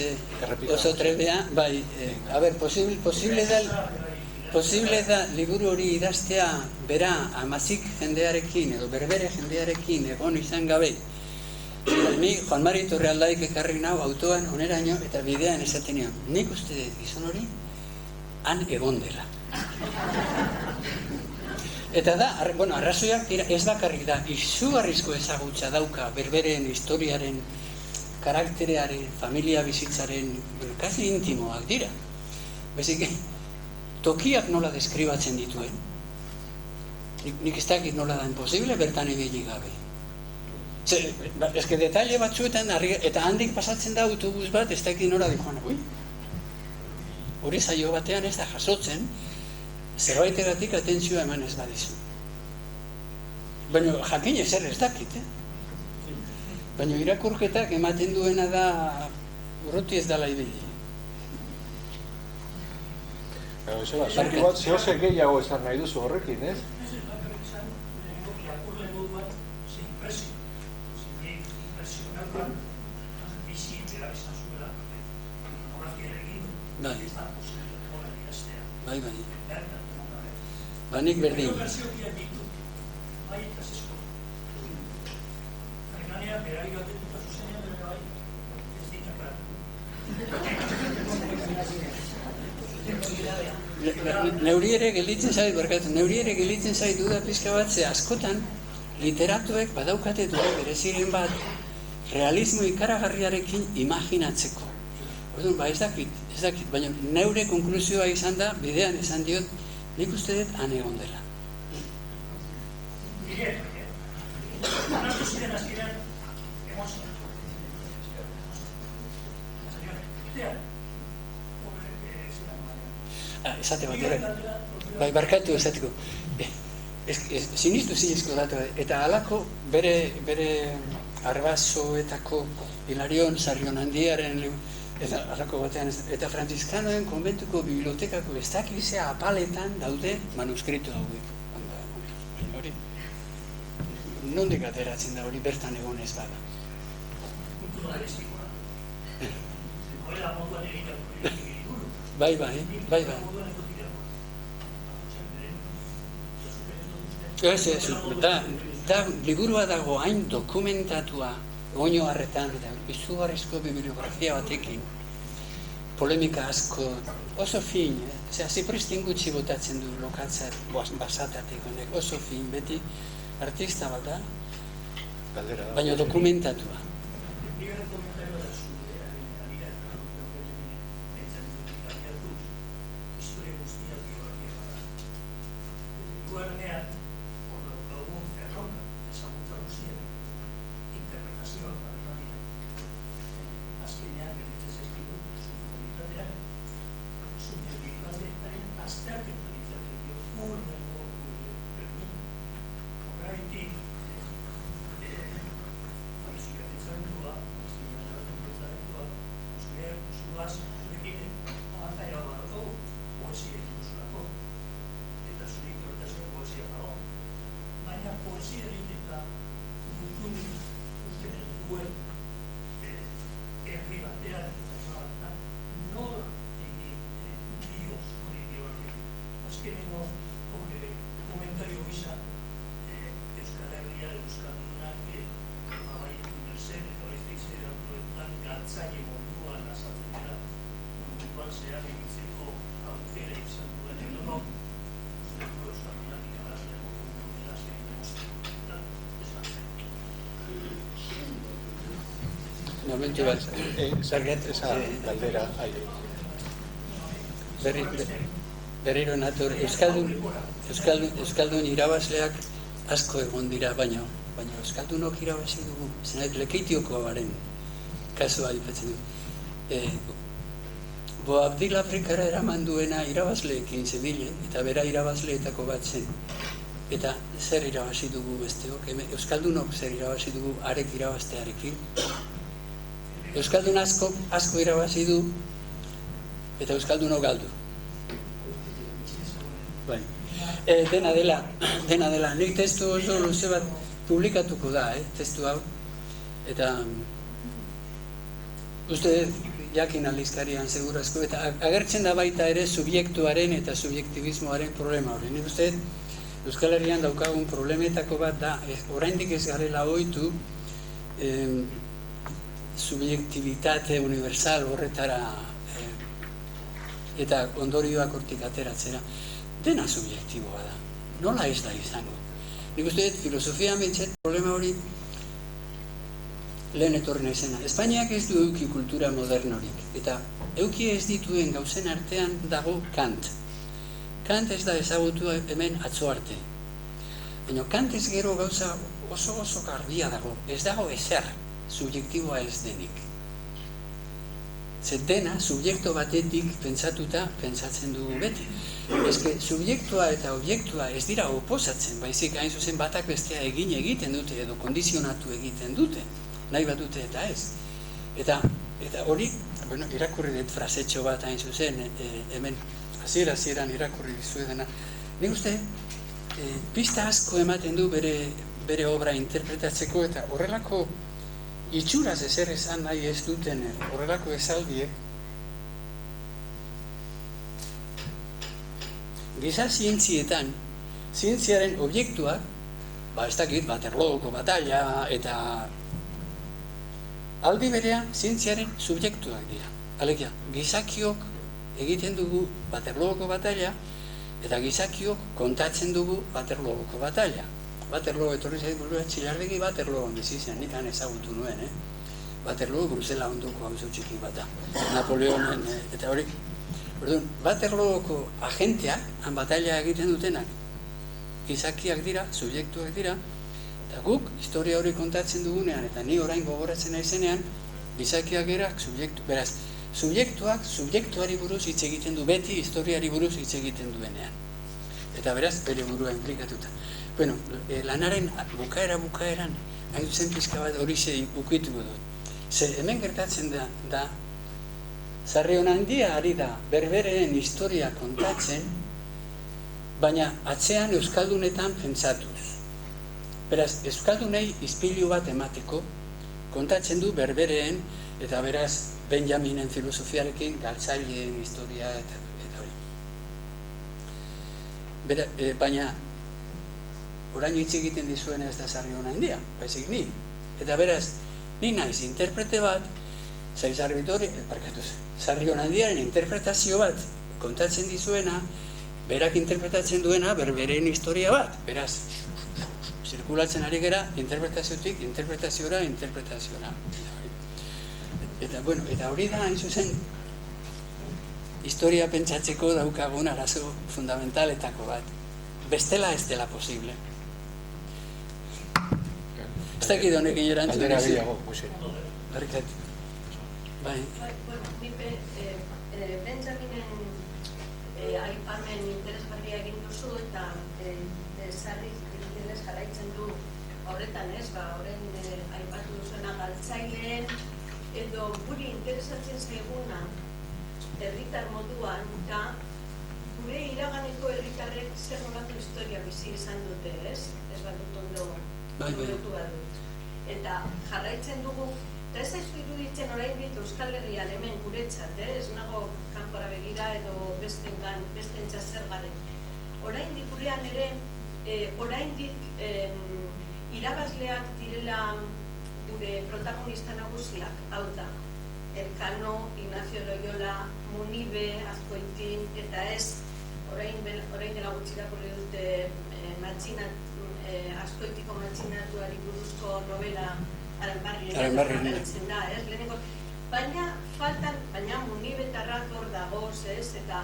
oso trebea, bai, a ber, posible da liburu hori idaztea bera amazik jendearekin edo berbere jendearekin egon izan gabe. Ni Juan Mari Torrealdaik ekarri nau autoan oneraino eta bidean esaten nion. Nik uste gizon hori han egon dela. Eta da, arrazoiak ez bakarrik da, izugarrizko ezagutza dauka berberen historiaren, karakterearen, familia bizitzaren, kasi intimoak dira. Bezik, tokiak nola deskribatzen dituen. Nik ez dakit nola da imposible bertan ibili gabe. Eske detaile batzuetan, eta handik pasatzen da autobus bat, ez dakit nora dijoan, hori zaio batean ez da jasotzen, zerbaitegatik atentzioa eman ez badizu. Baina jakin ezer ez dakit, Baina irakurketak ematen duena da urruti ez dala ibili. Zehose gehiago esan nahi duzu horrekin, ez? Bai. Banik berdin. Neuri ere gelditzen zait duda pixka bat, ze askotan literatuek badaukate dute bereziren bat realismo ikaragarriarekin imaginatzeko. Orduan, ez dakit, baina neure konklusioa izan da, bidean esan diot, nik uste dut han egon dela. Esate batera, bai, barkatu esateko. Sinistu zinezko datu, eta halako bere arbasoetako Hilarion Sarrionandiaren eta halako batean, eta Frantziskanoen konbentuko bibliotekako ez dakizea apaletan daude manuskrito hauek. Hori, nondik ateratzen da hori bertan egon ez bada. Bai. Da liburua dago hain dokumentatua oino harretan, eta izugarrizko bibliografia batekin, polemika asko, oso fin, ziprestin gutxi botatzen du lokatzat, basatatek honek, oso fin, beti artista bat da, baina dokumentatua. Momentu bat, zerget eza galdera berriro nator, Euskaldun irabazleak asko egon dira, baina Euskaldunok irabazi dugu, zenaik Lekeitioko baren kasua aipatzen du. Boabdil Afrikara eraman duena irabazleekin zebilen, eta bera irabazleetako bat zen. Eta zer irabazi dugu besteok, Euskaldunok zer irabazi dugu arek irabaztearekin. Euskaldun asko irabazi du, eta Euskaldunok galdu. Dena dela, nik testu oso luze bat publikatuko da, testu hau, eta uste jakin aldizkarian segurazko, eta agertzen da baita ere subjektuaren eta subjektibismoaren problema hori. Nik uste Euskal Herrian daukagun problemetako bat da, oraindik ez garela ohitu subjektibitate universal horretara eta ondorioak hortik ateratzera. Dena subjektiboa da, nola ez da izango. Nik uste filosofia metxet problema hori lehen etorri naizena. Espainiak ez du euki kultura modernorik, eta euki ez dituen gauzen artean dago Kant. Kant ez da ezagutu hemen atzo arte. Baina Kant ez gero gauza oso garbia dago, ez dago ezer subjektiboa ez denik. Zer dena, subjektu batetik pentsatzen dugu beti. Eske, subjektua eta objektua ez dira oposatzen, baizik hain zuzen batak bestea egiten dute edo kondizionatu egiten dute, nahi bat dute eta ez. Eta hori, irakurri dut frasetxo bat hain zuzen, hemen hasieran irakurri dizuedana. Nik uste, pista asko ematen du bere obra interpretatzeko eta horrelako itxuraz ezer esan nahi ez duten horrelako esaldiek giza zientzietan, zientziaren objektuak, ez dakit, Waterlooko batalla eta aldi berean zientziaren subjektuak dira. Alegia, gizakiok egiten dugu Waterlooko batalla eta gizakiok kontatzen dugu Waterlooko batalla. Waterloo etorri zait burua, Txilardegi Waterloo bizi zen, nik han ezagutu nuen, Waterloo Brusela ondoko auzo txiki bata, Napoleonen, eta hori. Orduan, Waterlooko agenteak, han batalla egiten dutenak, gizakiak dira, subjektuak dira, eta guk historia hori kontatzen dugunean, eta ni orain gogoratzen naizenean, gizakiak erak subjektu, beraz, subjektuak subjektuari buruz hitz egiten du, beti historiari buruz hitz egiten duenean. Eta beraz, bere burua implikatuta. Bueno, lanaren bukaeran, hain zuzen pizka bat hori ukituko dut. Ze hemen gertatzen da, Sarrionandia ari da berbereen historia kontatzen, baina atzean euskaldunetan pentsatuz. Beraz, euskaldunei ispilu bat emateko, kontatzen du berbereen, eta beraz, Benjaminen filosofiarekin, galtzaileen historia eta hori. Baina, orain hitz egiten dizuen ez da Sarrionandia, baizik ni. Eta beraz, ni naiz interprete bat, Sarrionandiaren interpretazio bat kontatzen dizuena, berak interpretatzen duena berberen historia bat. Beraz, zirkulatzen ari gera interpretaziotik, interpretaziora. Eta hori da, hain zuzen, historia pentsatzeko daukagun arazo fundamentaletako bat. Bestela ez dela posible. Ez dakit honekin erantzun. Aldera gehiago, Jose. Barrikat. Bai. Benjaminen aipamen interesgarria egin duzu eta sarri interez jarraitzen du horretan ez, horren aipatu duzuena galtzaileen edo guri interesatzen zaiguna herritar moduan eta gure iraganeko herritarrek zer nolako historia bizi izan dute, ez? Ez badut ondo ulertu badut. Eta jarraitzen dugu, eta ez aizu iruditzen oraindik Euskal Herrian hemen guretzat, ez nago kanpora begira edo bestentza zer garen. Oraindik gurean ere, oraindik irabazleak direla gure protagonista nagusiak, hau da, Elkano, Ignacio Loyola, Munibe, Azkoitin, eta ez, orain dela gutxirako dute Azkoitiko matxinatuari buruzko novela Aranbarri da, ez? Baina Munibetarrak hor dagoz, ez? Eta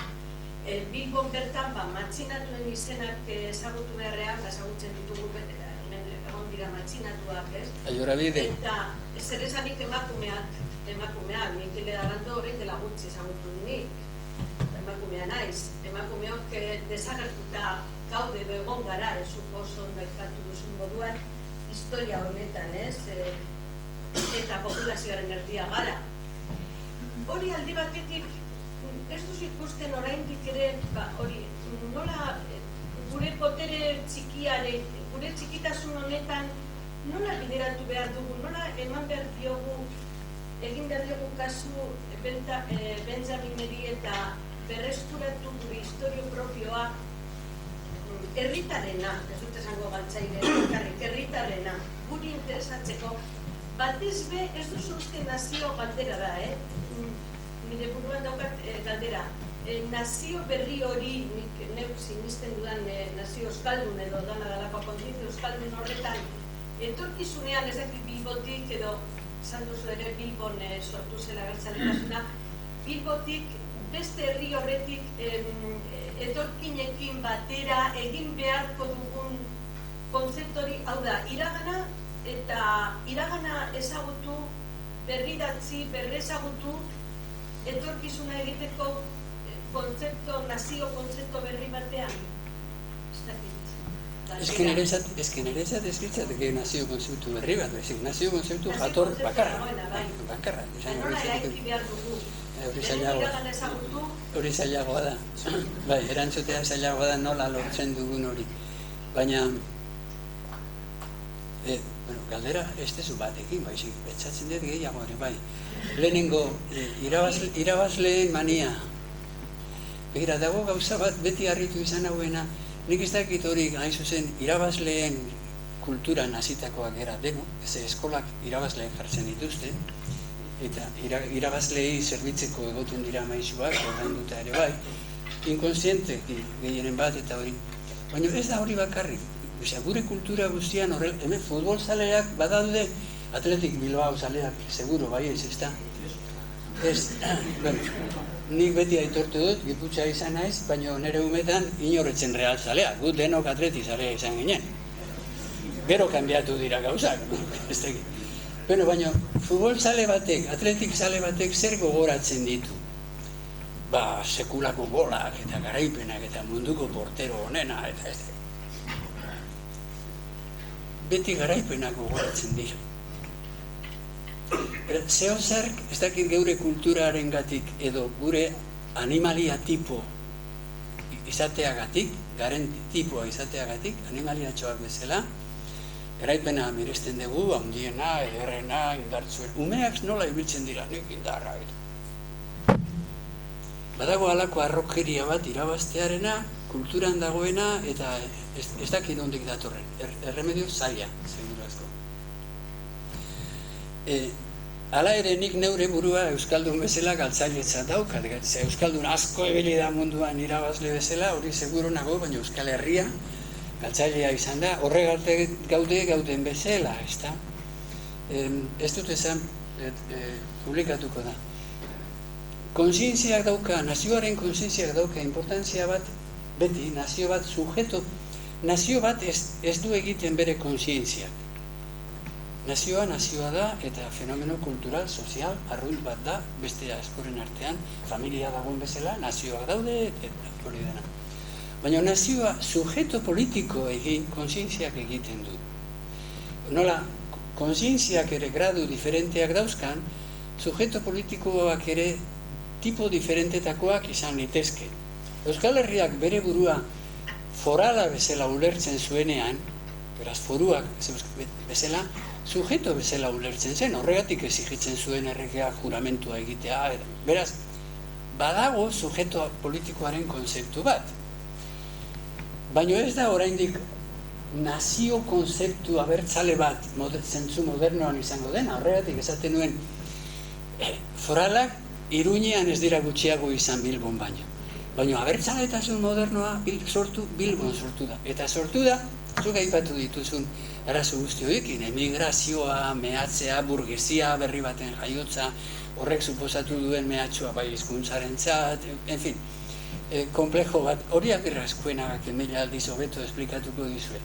Bilbon bertan matxinatuen izenak ezagutu beharrean, ezagutzen ditugu egon dira matxinatuak, ez? Aiorabide. Eta zer esanik emakumeak, Mikel Arando horrein dela gutxi ezagutu nik, emakumea naiz. Emakumeok desagertuta gaude egon gara, ez oso ondo aipatu duzun moduan, historia honetan, ez? Eta populazioaren erdia gara. Hori aldi batetik, ez duzu ikusten oraindik ere, hori, nola gure potere txikiare, gure txikitasun honetan, nola bideratu behar dugu, nola eman behar diogu, egin behar diogu kasu Benjamineri eta berreskuratu gure historio propioa, herritarrena, ez dut esango galtzaileena, herritarrena, guri interesatzeko, batez be ez duzu uste nazio galdera da, nire buruan daukat galdera, nazio berri hori, neuk sinisten dudan nazio euskaldun edo dana dalako kontintzio euskaldun horretan, etorkizunean ez dakit Bilbotik edo, esan duzu ere Bilbon sortu zela galtzaletasuna, Bilbotik beste herri horretik etorkinekin batera egin beharko dugun kontzeptori, hau da, iragana eta iragana ezagutu, berridatzi, berrezagutu, etorkizuna egiteko nazio kontzepto berri batean. Ez dakit. Ez que niretzat ez litzateke nazio kontzeptu berri bat, nazio kontzeptu jator bakarra. Nola eraiki behar dugu. Hori zailagoa da. Bai, erantzutea zailagoa da nola lortzen dugun hori. Baina, galdera ez dezu batekin, baizik, betzatzen dut gehiago ere, bai. Lehenengo, irabazleen mania. Begira, dago gauza bat beti harritu izan hauena, nik ez dakit hori hain zuzen irabazleen kulturan hasitakoak gara deno, ez eskolak irabazleen jartzen dituzte, eta irabazleei zerbitzeko egoten dira maisuak, ordainduta ere bai, inkonsiente gehienen bat eta hori. Baina ez da hori bakarrik, gure kultura guztian horrela, hemen futbol zaleak badaude, Atletik Bilbao zaleak, seguro bai ez da. Ez, nik beti aitortu dut, Giputxa izan naiz, baina nire umetan inorretzen Real zalea, gu denok Atleti zalea izan ginen. Gero kanbiatu dira gauzak, ez dakit. Baina futbol zale batek, Atletik zale batek zer gogoratzen ditu? Sekulako golak eta garaipenak eta munduko portero honena eta ez dakit. Beti garaipenak gogoratzen dira. Zeo zerk, ez dakit geure kulturaren gatik edo gure animalia tipo izateagatik, garen tipoa izateagatik, animaliatxoak bezala, garaipena miresten dugu, handiena, ederrena, indartzuen. Umeak nola ibiltzen dira, nik indarra. Badago halako arrokeria bat irabaztearena, kulturan dagoena, eta ez dakit ondik datorren. Erremedio zaila, seguru asko. Hala ere nik neure burua Euskaldun bezala galtzailetzat daukat. Euskaldun asko ebili da munduan irabazle bezala, hori seguro nago, baina Euskal Herria galtzailea izan da, horregatik gauden bezala, ez da? Ez dut esan, publikatuko da. Konsientziak dauka, nazioaren konsientziak dauka, importantzia bat, beti, nazio bat sujeto, nazio bat ez du egiten bere konsientziak. Nazioa da eta fenomeno kultural, sozial, arrunt bat da, beste askoren artean, familia dagoen bezala, nazioak daude, eta hori dena. Baina nazioa sujeto politiko egin, konsientziak egiten du. Nola, konsientziak ere gradu diferenteak dauzkan, sujeto politikoak ere tipo diferentetakoak izan litezke. Euskal Herriak bere burua forala bezala ulertzen zuenean, beraz foruak bezala, sujeto bezala ulertzen zen, horregatik exigitzen zuen erregea juramentua egitea. Beraz, badago sujeto politikoaren konzeptu bat. Baina ez da oraindik nazio konzeptu abertzale bat zentzu modernoan izango dena, horregatik esaten nuen foralak Iruñean ez dira gutxiago izan Bilbon baino. Baina abertzaletasun modernoa Bilbon sortu da. Eta sortu da, zuk aipatu dituzun arazo guzti horiekin, emigrazioa, mehatzea, burgesia, berri baten jaiotza, horrek suposatu duen mehatxua bai hizkuntzarentzat, en fin, komplejo bat, hori agirrazkoenagak emila aldiz hobeto esplikatuko dizue.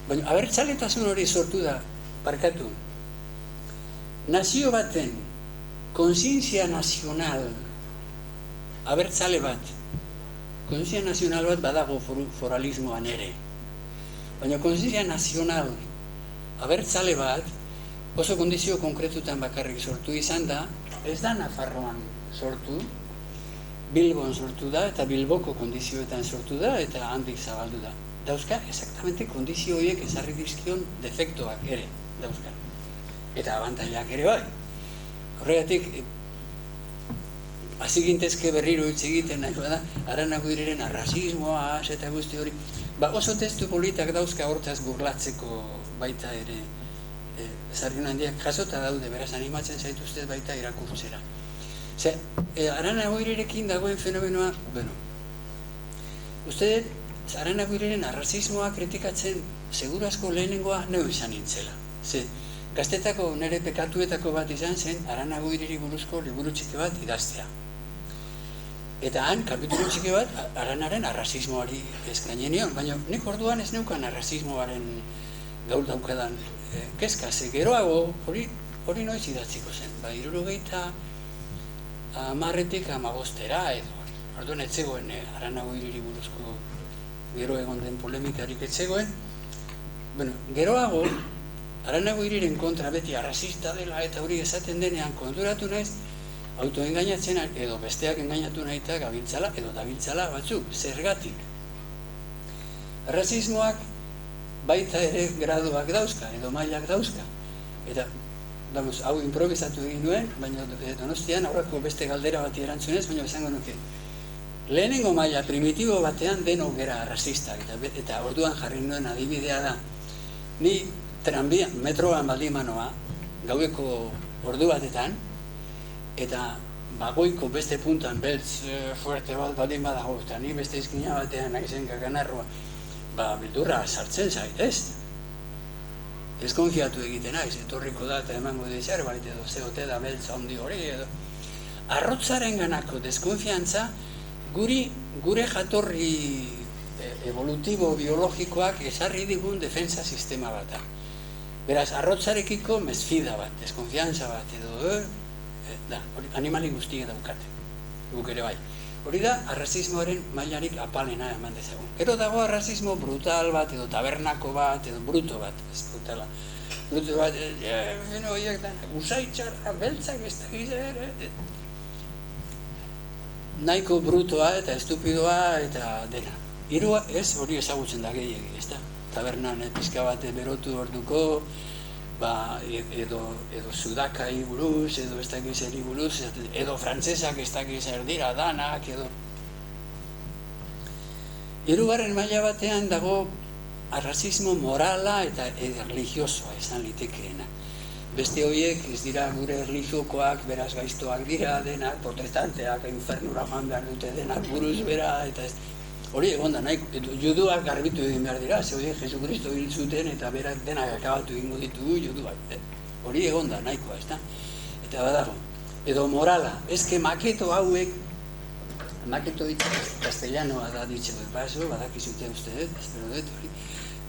Baina abertzaletasun hori sortu da, parkatu, nazio baten konsientzia nazional, abertzale bat, konsientzia nazional bat badago foralismoan ere. Baina konsientzia nazional, abertzale bat, oso kondizio konkretutan bakarrik sortu izan da, ez da Nafarroan sortu, Bilbon sortu da, eta Bilboko kondizioetan sortu da, eta handik zabaldu da. Dauzka, exactamente kondizio horiek ezarri dizkion defektoak ere, dauzka. Eta abantailak ere bai. Horregatik, hasi gintezke berriro hitz egiten nahi bada, Aranaguireren arrazismoa, eta guzti hori, oso testu politak dauzka hortaz burlatzeko baita ere, zarriun handiak jasota daude, beraz animatzen zaituztet baita irakurtzera. Aranaguirerekin dagoen fenomenoa, uste, Aranaguireren arrazismoa kritikatzen seguru asko lehenengoa neu izan nintzela. Gaztetako nire pekatuetako bat izan zen Aranaguireri buruzko liburu txiki bat idaztea. Eta han, kapitulu txiki bat, Aranaren arrazismoari eskaini nion, baina nik orduan ez neukan arrazismoaren gaur daukadan kezka, ze geroago hori noiz idatziko zen, 70-tik 15-era edo. Orduan etzegoen Aranago hiriri buruzko gero egon den polemikarik etzegoen. Bueno, geroago, Aranago hiriren kontra beti arrazista dela eta hori esaten denean konturatu naiz, autoengainatzen edo besteak engainatu nahitak gabiltzala edo dabiltzala batzuk, zergatik. Arrazismoak baita ere graduak dauzka edo mailak dauzka. Eta, hau improvisatu egin nuen, baina Donostian aurreko beste galdera bati erantzunez, baina esango nuke. Lehenengo maila primitibo batean denok gera arrazistak, eta orduan jarri nuen adibidea da. Ni tranbian, metroan baldimanoa, gaueko ordu batetan, eta bagoiko beste puntan beltz fuerte bat baldin badago, eta ni beste izkina batean naizen kakanarroa, bildurra sartzen zait, ez? Deskonfiatu egiten naiz, etorriko da eta emango de zerbait edo zeote da beltza handi hori edo. Arrotzaren ganako deskonfiantza gure jatorri evolutibo biologikoak esarri digun defensa sistema bat da. Beraz, arrotzarekiko mesfida bat, deskonfiantza bat edo animali guztiek daukate, guk ere bai. Hori da, arrazismoaren mailarik apalena eman dezagun. Gero dago arrazismo brutal bat, edo tabernako bat, edo bruto bat, ez brutala. Bruto bat, horiek da, usaitxarra, beltzak, ez da gizera, nahiko brutoa eta estupidoa eta dena. Hirua ez hori ezagutzen da gehiegi, ez da? Tabernan pizka bat berotu orduko, edo sudakai buruz, edo ez dakiz eri buruz, edo frantzesak ez dakiz erdira danak, edo... Hirugarren maila batean dago arrazismo morala eta religiosoa esan litekeena. Beste horiek ez dira gure erlijiokoak, beraz gaiztoak dira, denak, protestanteak, infernura joan behar dute denak buruz bera, eta ez... Hori egon da, juduak garbitu egin behar dira, ze horiek Jesukristo hil zuten eta berak denak akabatu egingo ditugu juduak. Hori egon da, nahikoa, ez da? Eta badago. Edo morala, ezke maketo hauek, maketo castellanoa da ditxe dut, badakizute uste dut, espero dut hori.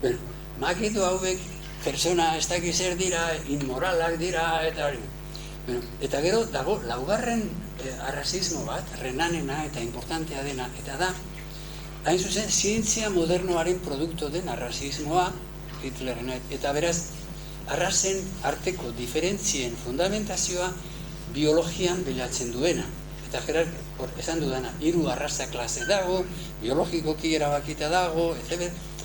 Bueno, maketo hauek, persona ez dakiz zer dira, inmoralak dira, eta hori. Bueno, eta gero dago, laugarren arrazismo bat, renanena eta importantea dena, eta da, hain zuzen, zientzia modernoaren produktu den arrazismoa, Hitlerrena, eta beraz, arrazen arteko diferentzien fundamentazioa biologian bilatzen duena. Eta Gerard, esan dudana, 3 arraza klase dago, biologikoki erabakita dago,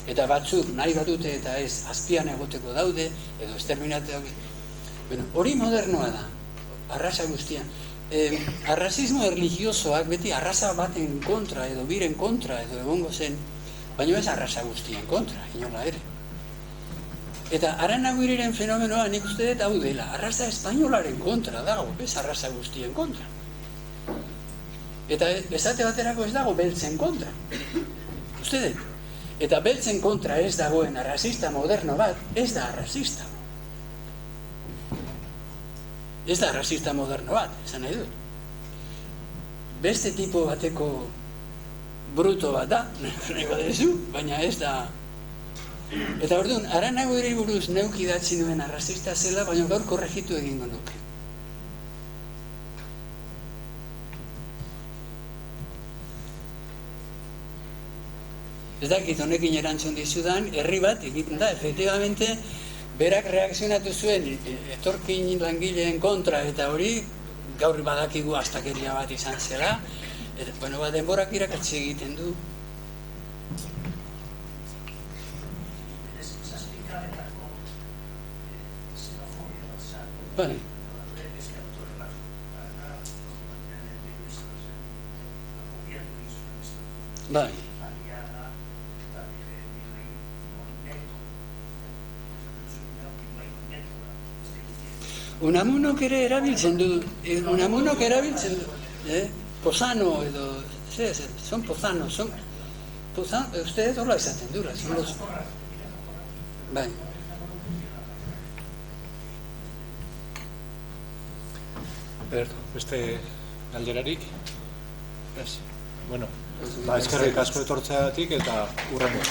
eta batzuk nahi badute eta ez azpian egoteko daude, edo esterminateak. Bueno, hori modernoa da, arraza guztian. Arrazismo erligiosoak beti arraza baten kontra edo biren kontra edo egongo zen, baina ez arraza guztien kontra, inola ere. Eta Aranago hiriren fenomenoa nik uste dut hau dela, arraza espainolaren kontra dago, ez arraza guztien kontra. Eta esate baterako ez dago beltzen kontra, uste dut. Eta beltzen kontra ez dagoen arrazista moderno bat, ez da arrazista. Ez da arrazista moderno bat, esan nahi dut. Beste tipo bateko bruto bat da, nahi badezu, baina ez da... Eta orduan, Aranago hiri buruz neuk idatzi nuen arrazista zela, baina gaur korregitu egingo nuke. Ez dakit honekin erantzun dizudan, herri bat egiten da, efektibamente, berak reakzionatu zuen etorkin langileen kontra eta hori gaur badakigu astakeria bat izan zela. Eta, bueno, denborak irakatsi egiten du. Bai. Bai. Unamunok ere erabiltzen du, pozano edo, son pozanos, ustedes horla izaten dura, son los... Bai. Beste galderarik? Ez. Bueno, eskerrik asko etortzeagatik eta hurrengo.